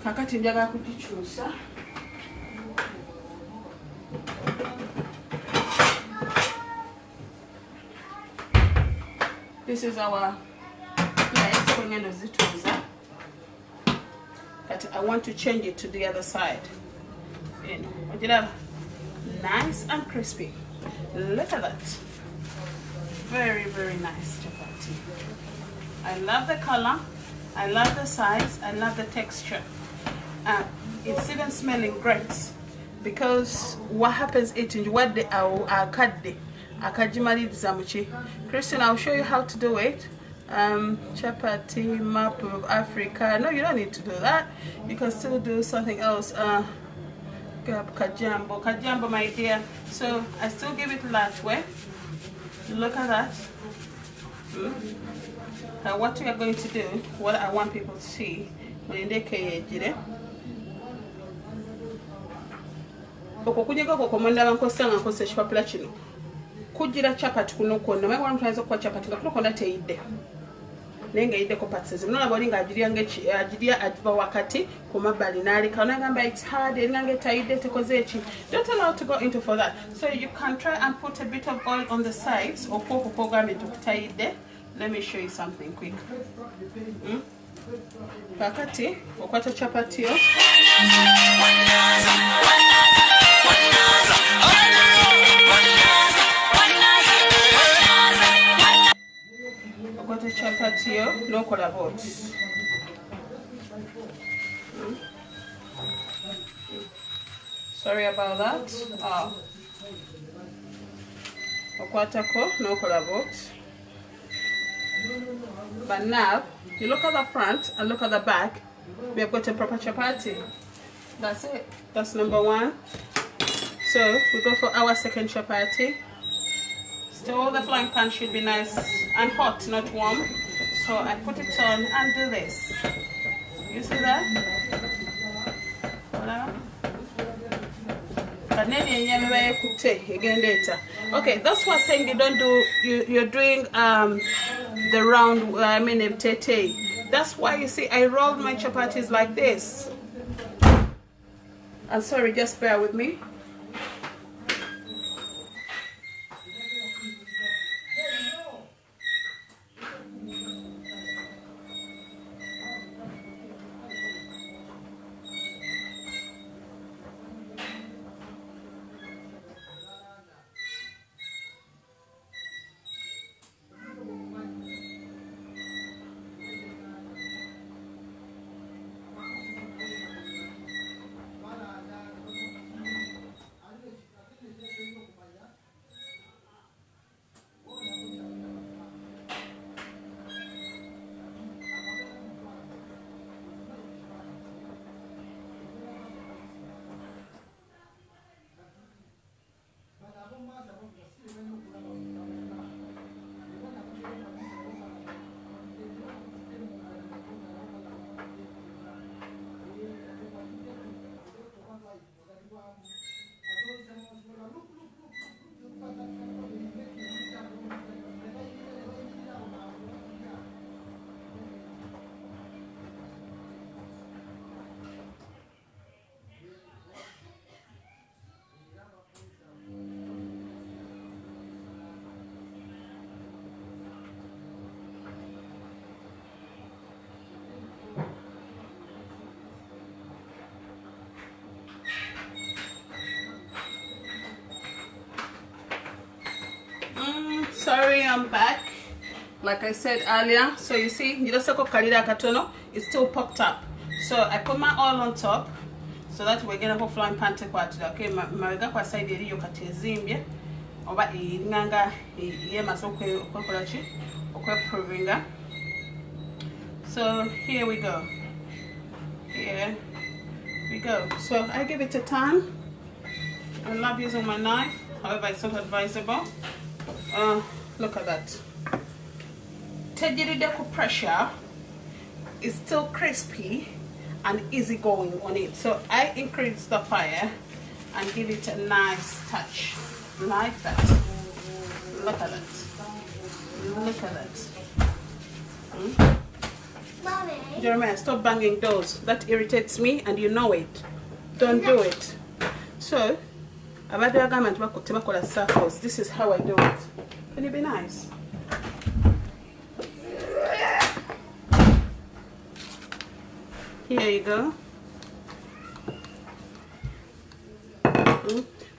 Kakati njaga kukikyusa. This is our plate kwenye zituza. But I want to change it to the other side. You know, nice and crispy. Look at that. Very, very nice chapati. I love the color. I love the size. I love the texture. It's even smelling great because what happens eating what the akajimaliriza muki. Christian, I'll show you how to do it. Chapati map of Africa. No, you don't need to do that. You can still do something else. Kajambo, my dear. So I still give it that way. Look at that. What we are going to do, what I want people to see, kujira chapati kuno kwonna mayi wano tunaanza okukola chapati nga kuno kwonna teyidde naye nga yiddeko patisizi mnola bwali nga agiria agiva wakati ku mabbali n'aleka nagamba it's hard eringa etayidde tekoze eki. Don't allow to go into for that. So you can try and put a bit of oil on the sides okwoko kwogambye tukutayidde. Let me show you something quick. Kakati okwata chapati yo okwata chapati yo nokola bot. Sorry about that. Okwatako nokola bot. But now you look at the front and look at the back. We have got a proper chapati. That's it. That's number one. So we go for our second chapati. Still the frying pan should be nice and hot, not warm. So I put it on and do this. You see that? Voila. Okay, that's what I'm saying. You don't do. You're doing the round. I mean, tete. That's why you see I rolled my chapatis like this. I'm sorry, just bear with me. Sorry, I'm back. Like I said earlier, so you see, it's still popped up. So I put my oil on top, so that we're gonna put flying pan take what okay. My kwa side eri yokatezimbye oba inganga yemasokwe okolachi okwe provinga. So here we go. Here we go. So I give it a turn. I love using my knife, however it's not advisable. Look at that. Tejirideku pressure is still crispy and easy going on it. So I increase the fire and give it a nice touch like that. Look at that. Look at that. Mommy. Jeremiah, stop banging doors. That irritates me and you know it. Don't do it. So this is how I do it. Can you be nice? Here you go.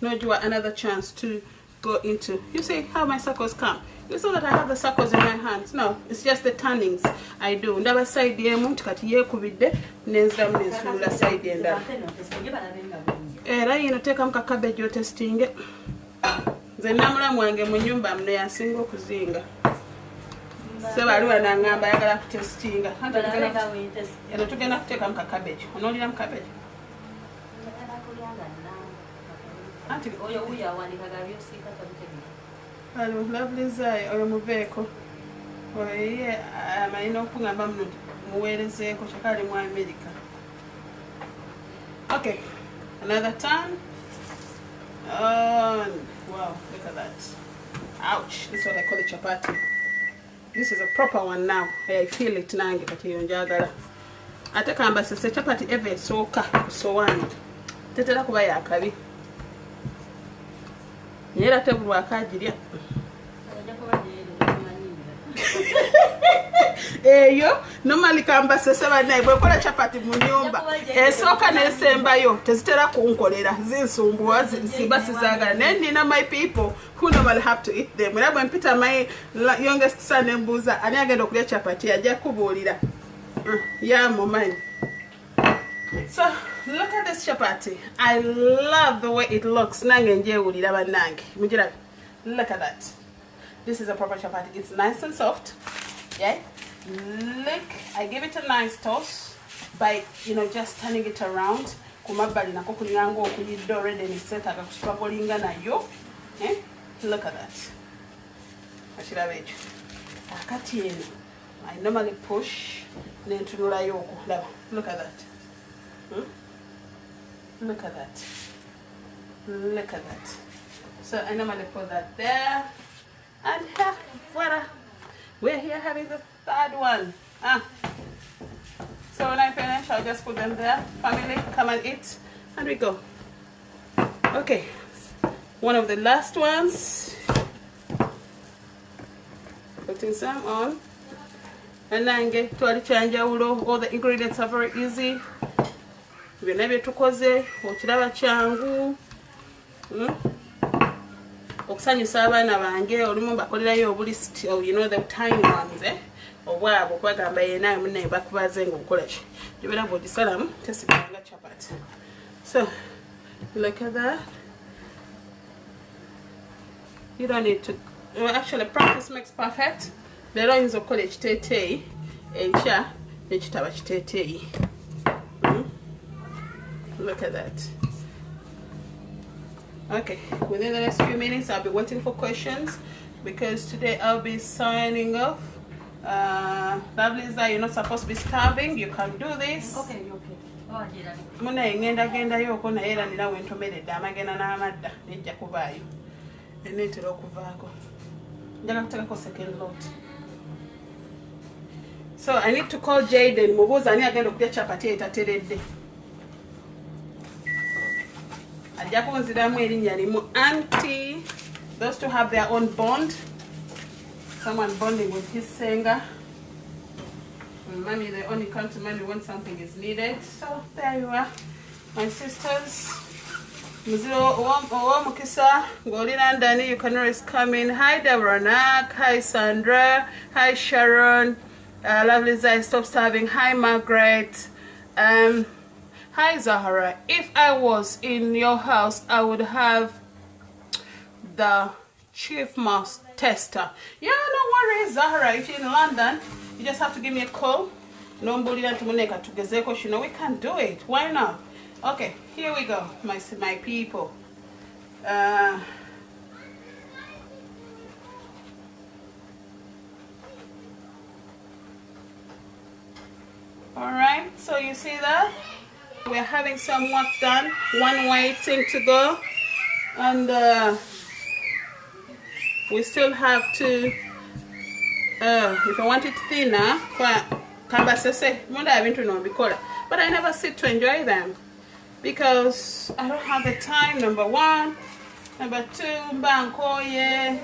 Now do another chance to go into. You see how my circles come? You saw that I have the circles in my hands. No, it's just the turnings I do. Ndaba side yemu tikati yekubidde nenza mnesula side endala. Era yino teka muka cabbage yo testing. Nze namulamu wange mu nyumba mne yasinga okuzinga. Seba aliwa nangamba yagala kutestinga. Eno tugenda kuteeka muka cabbage. Onolira mu cabbage. Anti oyo uya wanika gabyo sika tabitegi. Hello, lovely Zai, oyo muveeko. Oyo ye amalina okungamba muno muweerezeeko kyakali mu America. Okay, another turn. Oh, wow, look at that. Ouch, this is what I call a chapati. This is a proper one now. I feel it nange kati yonjagala. Ate kamba sese chapati eve soka kusowani. Tetera kuba yakabi. Nyera tebulwa akagirya. eyo normally kamba sesaba naye bwekola chapati mu nyumba esooka nesembayo tezitera kunkolera zinsumbuwa ziba sizaagala naye nina my people who normally have to eat them. Era bwe mpita my youngest son embuuza ani agenda okulya chapati ajja kubuulira yamumanyi. So look at this chapati. I love the way it looks. Nange njewulira bannange mujira. Look at that. This is a proper chapati. It's nice and soft. Yeah. Look, I give it a nice toss by just turning it around. Kumabali nako kulinga okuyidde already ni set akakusipabolinga nayo. Look at that. Ashirabe ekyo. Akati eno. I normally push nentunulayo okulaba. Look at that. Look at that. Look at that. So I normally put that there. And here, voila. We're here having the third one. So when I finish, I'll just put them there. Family, come and eat. And we go. Okay. One of the last ones. Putting some on. And then get to all the ingredients are very easy. Byonna bye tukoze okiraba kyangu okusanyusa abaana bange olumu bakolerayo obulist the tiny ones obwabo bagamba yena munne bakubaze ng'okola ki gyobera bw'ogisalamu tesiganga chapati. So look at that. You don't need to actually practice makes perfect. Leero oyinza okukola ekiteeteeyi enkya nekitaba kiteeteeyi. Look at that. Okay, within the next few minutes I'll be waiting for questions because today I'll be signing off. Lovely is that you're not supposed to be starving. You can do this. Okay. Muna ngenda yoko na era nina wentomeredde amagena n'amadda nejja kubaayo. Enetera okuvaako. Njagala kuteekako second lot. So I need to call Jaden mubuuza ani agenda okulya chapati etateredde. Auntie, those two have their own bond. Someone bonding with his singer. And mommy, they only come to mommy when something is needed. So there you are, my sisters. Mukisa, Golina and Danny, you can always come in. Hi Deborah Nak, hi Sandra, hi Sharon, lovely Zai, stop starving. Hi Margaret. Hi Zahara, if I was in your house, I would have the chief mouse tester. Yeah, no worries, Zahara. If you're in London, you just have to give me a call. We can do it. Why not? Okay, here we go, my people. Alright, so you see that? We're having some work done, one waiting to go, and we still have to, if I want it thinner, but I never sit to enjoy them because I don't have the time, number one. Number two, bankoye.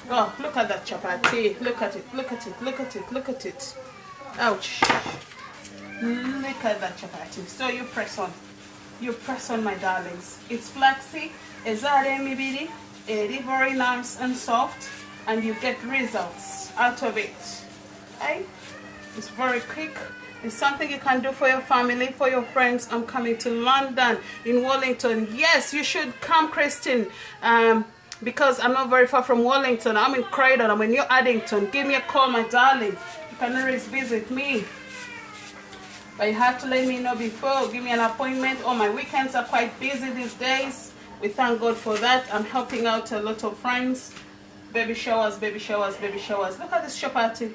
Oh, look at that chapati. Look at it, look at it, look at it, look at it. Ouch. Look at that chapati. So you press on, my darlings. It's flaxy, very nice and soft, and you get results out of it. Okay? It's very quick. It's something you can do for your family, for your friends. I'm coming to London, in Wellington. Yes, you should come, Christine, because I'm not very far from Wellington. I'm in Croydon. I'm in New Addington. Give me a call, my darling. You can always visit me. But you have to let me know before. Give me an appointment. Oh, my weekends are quite busy these days. We thank God for that. I'm helping out a lot of friends. Baby showers, baby showers, baby showers. Look at this chapati.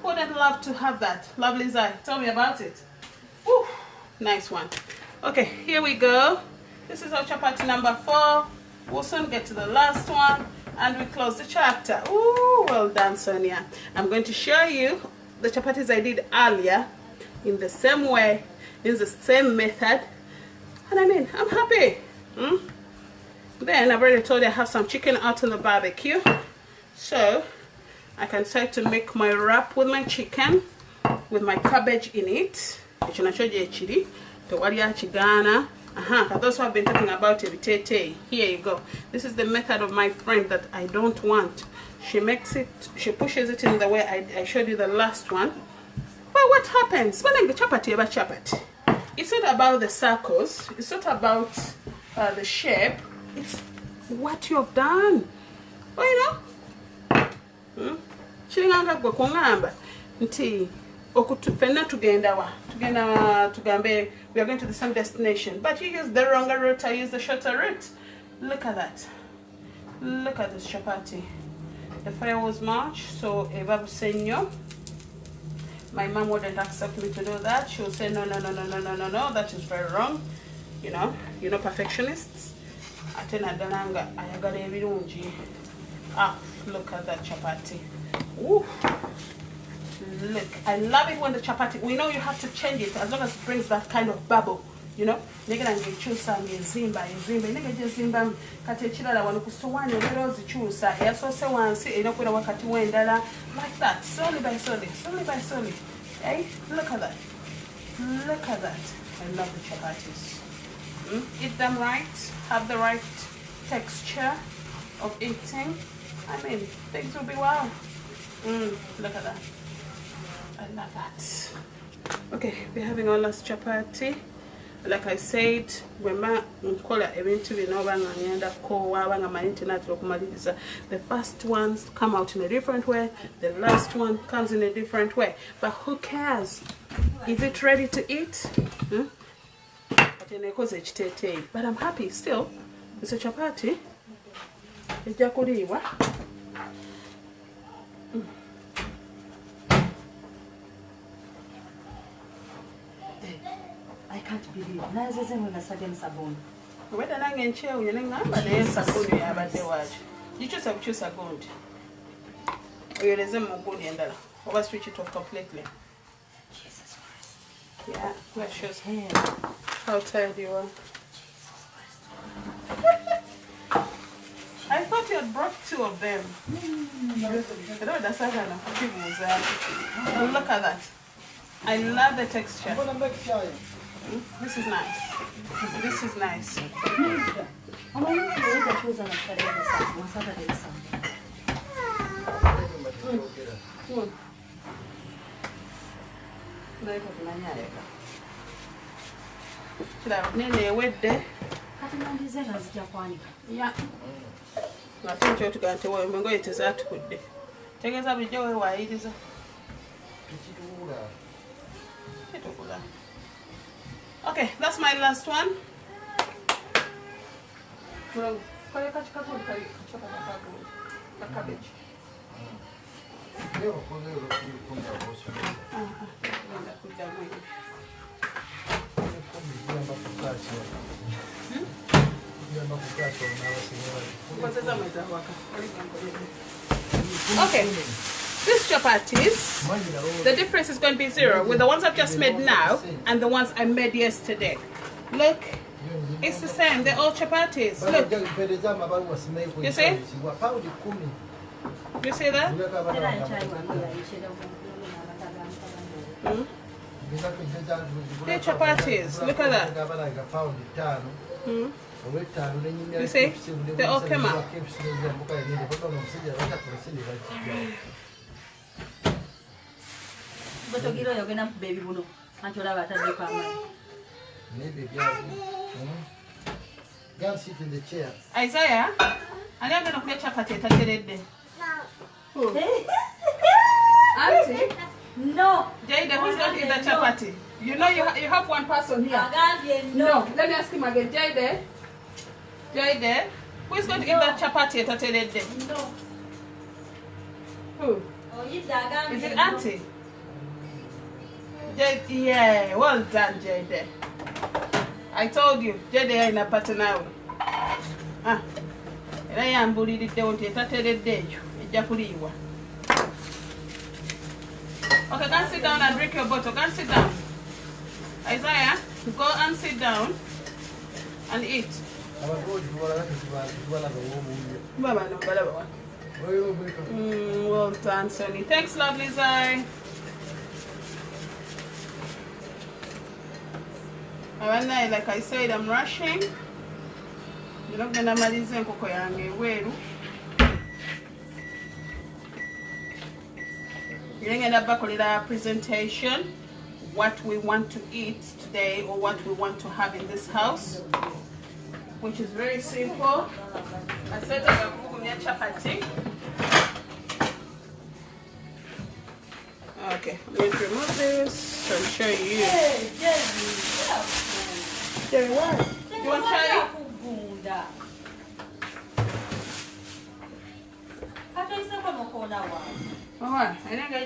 Who would love to have that? Lovely Zai. Tell me about it. Woo, nice one. Okay, here we go. This is our chapati number 4. We'll soon get to the last one. And we close the chapter. Ooh, well done, Sonia. I'm going to show you the chapatis I did earlier in the same way, in the same method, and I mean, I'm happy. Then I've already told you I have some chicken out on the barbecue, so I can decide to make my wrap with my chicken, with my cabbage in it. For those who have been talking about it, here you go. This is the method of my friend that I don't want. She makes it, she pushes it in the way I showed you the last one. Well, what happens? When the chapati, it's not about the circles, it's not about the shape, it's what you have done. Well, you know? We are going to the same destination, but you use the longer route, I use the shorter route. Look at that. Look at this chapati. The fire was much, so Eva Senyo. My mom wouldn't accept me to do that. She would say no, that is very wrong. You know perfectionists. Look at that chapati. Ooh. Look, I love it when the chapati, we know you have to change it as long as it brings that kind of bubble, you know. Like that. Slowly by slowly. Hey, look at that. Look at that. I love the chapatis. Eat them right, have the right texture of eating. I mean, things will be wow. Look at that. I love that. Okay, we're having our last chapati. Like I said, the first ones come out in a different way, the last one comes in a different way. But who cares? Is it ready to eat? But I'm happy still. It's a chapati. I can't believe it. You choose a gold. Or switch it off completely. Jesus Christ. Yeah, that shows how tired you are. I thought you had brought 2 of them. Look at that. I love the texture. This is nice. This is nice. Yeah. Okay, that's my last one. Cabbage. Okay, these chapatis, the difference is going to be 0 with the ones I've just made now and the ones I made yesterday. Look, it's the same. They're all chapatis. Look. You see? You see that? They're chapatis. Look at that. You see? They all came out. Sit in the chair. Isaiah, I'm going to play chapati. Who? Auntie? No. Jada, who's going to eat the chapati? You know you have one person here. No. Let me ask him again. Jada, who is going to eat that chapati at Saturday? No. Who? Is it Auntie? Jada, yeah, well done, Jada. I told you, Jada in a pattern now. I am bullied it down to Saturday. Okay, go and sit down and drink your bottle. Go and sit down. Isaiah, go and sit down and eat. Well done, Sonny. Thanks, lovely Zai. Alright, like I said, I'm rushing. You're not gonna manage enkoko yange weru. You're gonna bakolera presentation. What we want to eat today or what we want to have in this house, which is very simple. I said I'm going to chapati. Okay, I'm going to remove this and show you. Jerry, what? You want to try it? Alright, I think I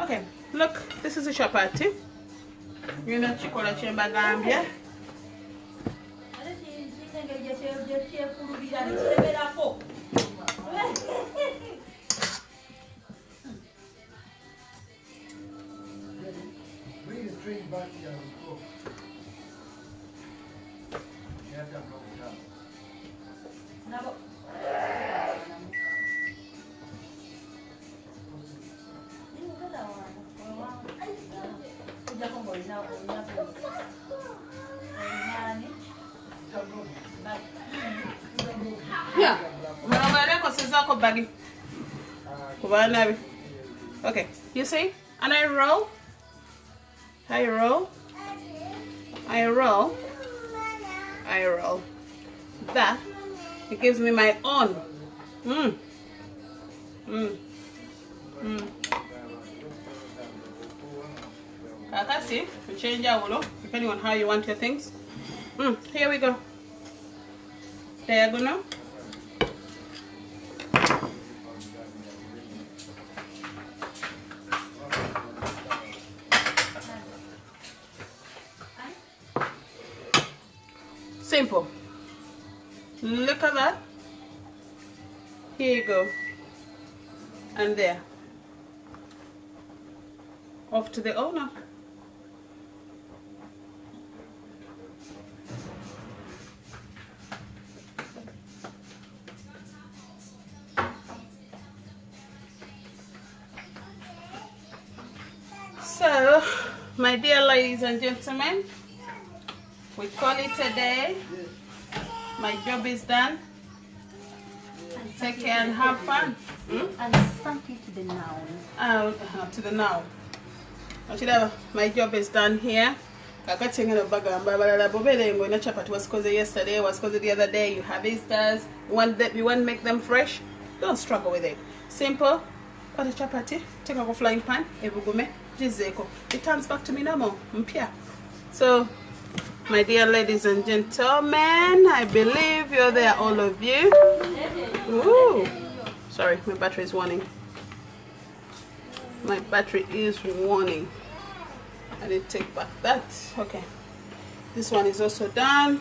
okay, look, this is a chapati. You know, chikola chemba gambia. Bring the drink back here and go. You have to have no time. Yeah. Okay, you see? And I roll. I roll. I roll. I roll. That, it gives me my own. Kakasi, we change our depending on how you want your things. Here we go. Diagonal. Simple. Look at that. Here you go. And there. Off to the owner. So, my dear ladies and gentlemen, we call it a day. My job is done. Take care and have fun. And something to the noun. To the now. My job is done here. Yesterday, was the other day. You have Easters. You want to make them fresh? Don't struggle with it. Simple. Cut a chapati. Take a flying pan. It turns back to me no more. So, my dear ladies and gentlemen, I believe you're there, all of you. Ooh. Sorry, my battery is warning. My battery is warning. I did take back that. Okay. This one is also done.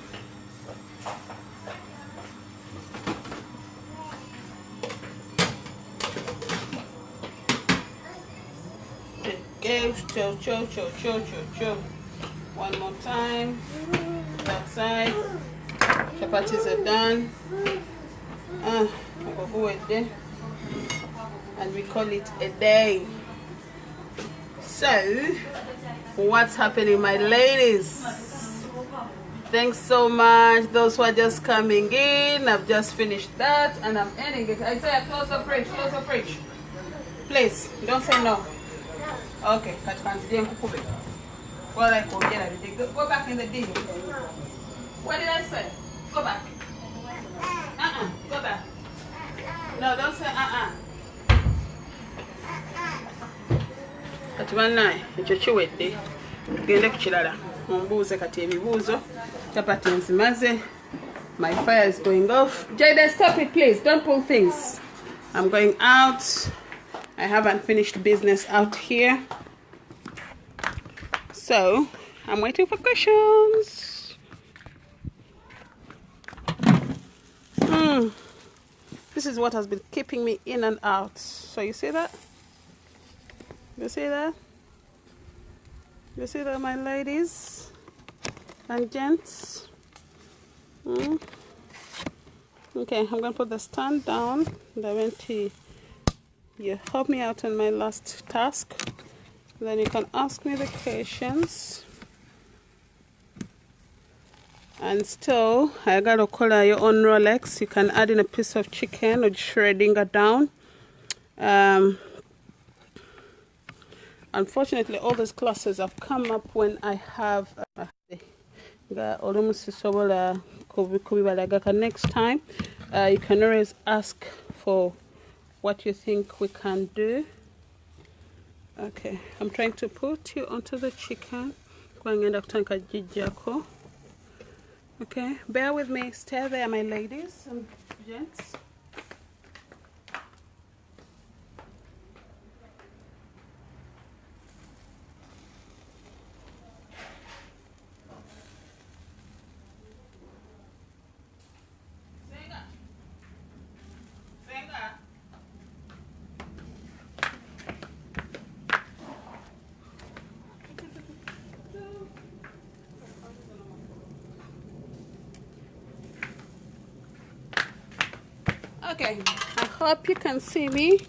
Okay, cho. One more time. That side. Chapatis are done. I'll go with there. And we call it a day. So, what's happening, my ladies? Thanks so much. Those who are just coming in, I've just finished that and I'm ending it. I say close the fridge, Please, don't say no. Okay, well, I go back in the deal. What did I say? Go back. Go back. No, don't say Kati bannaye ekyo kiwedde tugende ku kirala mumbuuze kati ebibuuzo chapati nzimaze. My fire is going off. Jada, stop it please, don't pull things. I'm going out. I haven't finished business out here, so I'm waiting for questions. This is what has been keeping me in and out. So you see that? You see that? You see that, my ladies and gents? Okay, I'm gonna put the stand down. Daventi, you help me out on my last task. Then you can ask me the questions. And still, I gotta color your own Rolex. You can add in a piece of chicken or shredding it down. Unfortunately, all those classes have come up when I have next time. You can always ask for what you think we can do. Okay, I'm trying to put you onto the chicken. Okay, bear with me. Stay there, my ladies and gents. Okay, I hope you can see me.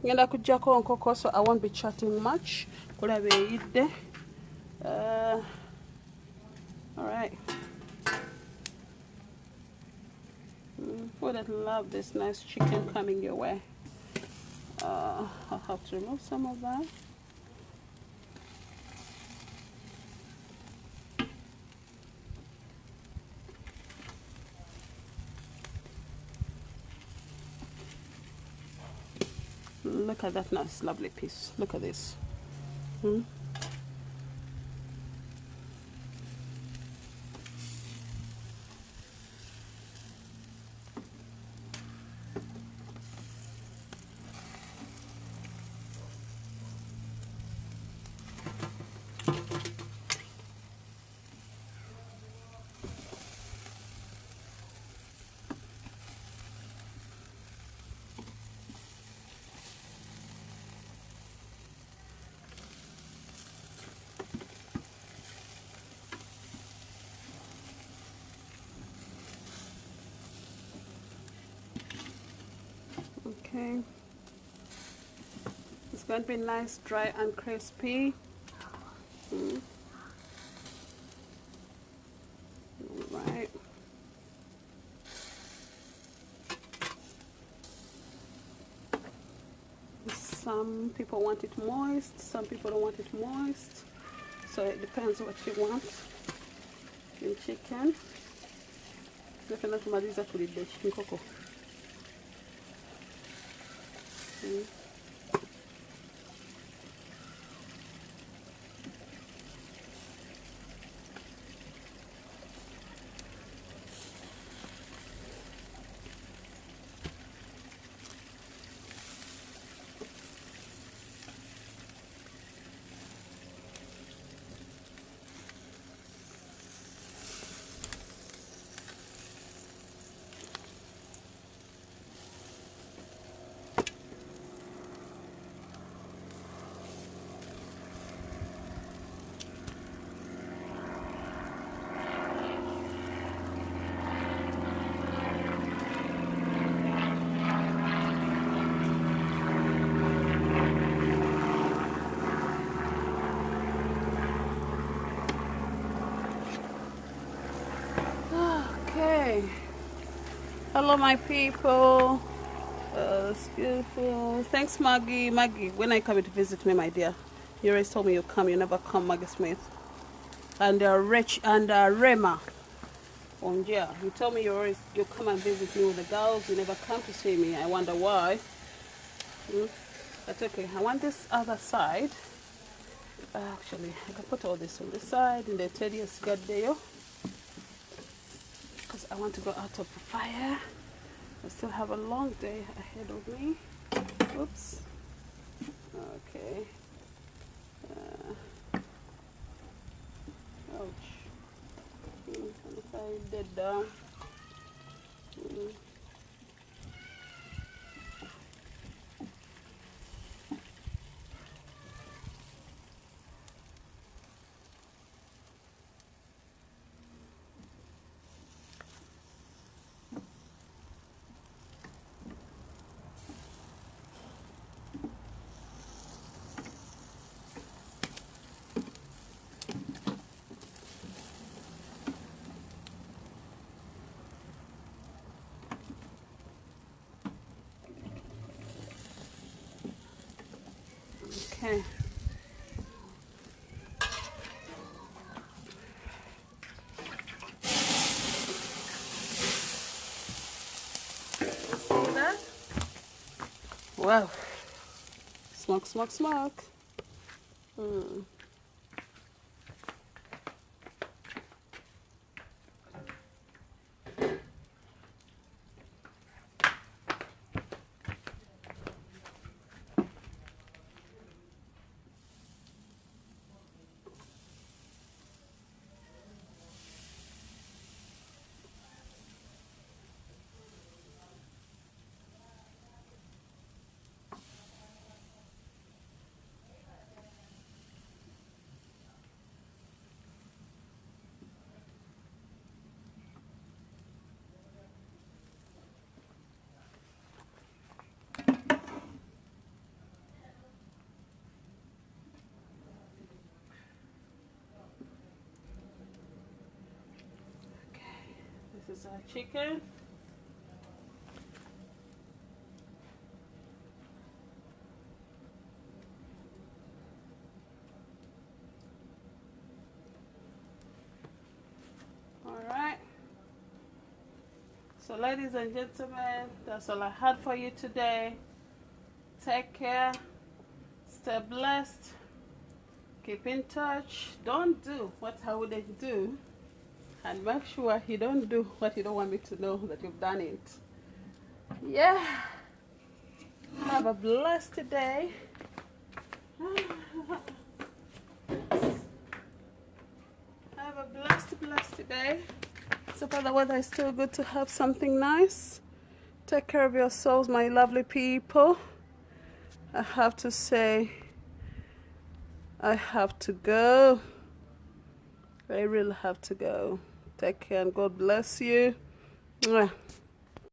Ngenda kujjako nkoko, so I won't be chatting much. All right. Would love this nice chicken coming your way. I'll have to remove some of that. Look at that nice, lovely piece. Look at this. Okay, it's going to be nice, dry and crispy. All right. Some people want it moist, some people don't want it moist, so it depends what you want in chicken. Okay. Hello, my people. It's beautiful. Thanks, Maggie. Maggie, when are you coming to visit me, my dear? You always told me you'll come. You never come, Maggie Smith. And Rich and Rema. Yeah, you told me you come and visit me with the girls. You never come to see me. I wonder why. That's okay. I want this other side. Actually, I can put all this on this side in the tedious gut there. Because I want to go out of the fire. I still have a long day ahead of me. Oops. Okay. Ouch. If I did down. Okay. See that? Wow. Smoke, smoke, smoke. This is our chicken. All right. So ladies and gentlemen, that's all I had for you today. Take care. Stay blessed. Keep in touch. Don't do what I wouldn't do. And make sure you don't do what you don't want me to know that you've done it. Yeah. Have a blessed day. Have a blessed day. So far the weather is still good to have something nice. Take care of yourselves, my lovely people. I have to say, I have to go. I really have to go. Take care and God bless you. Mwah.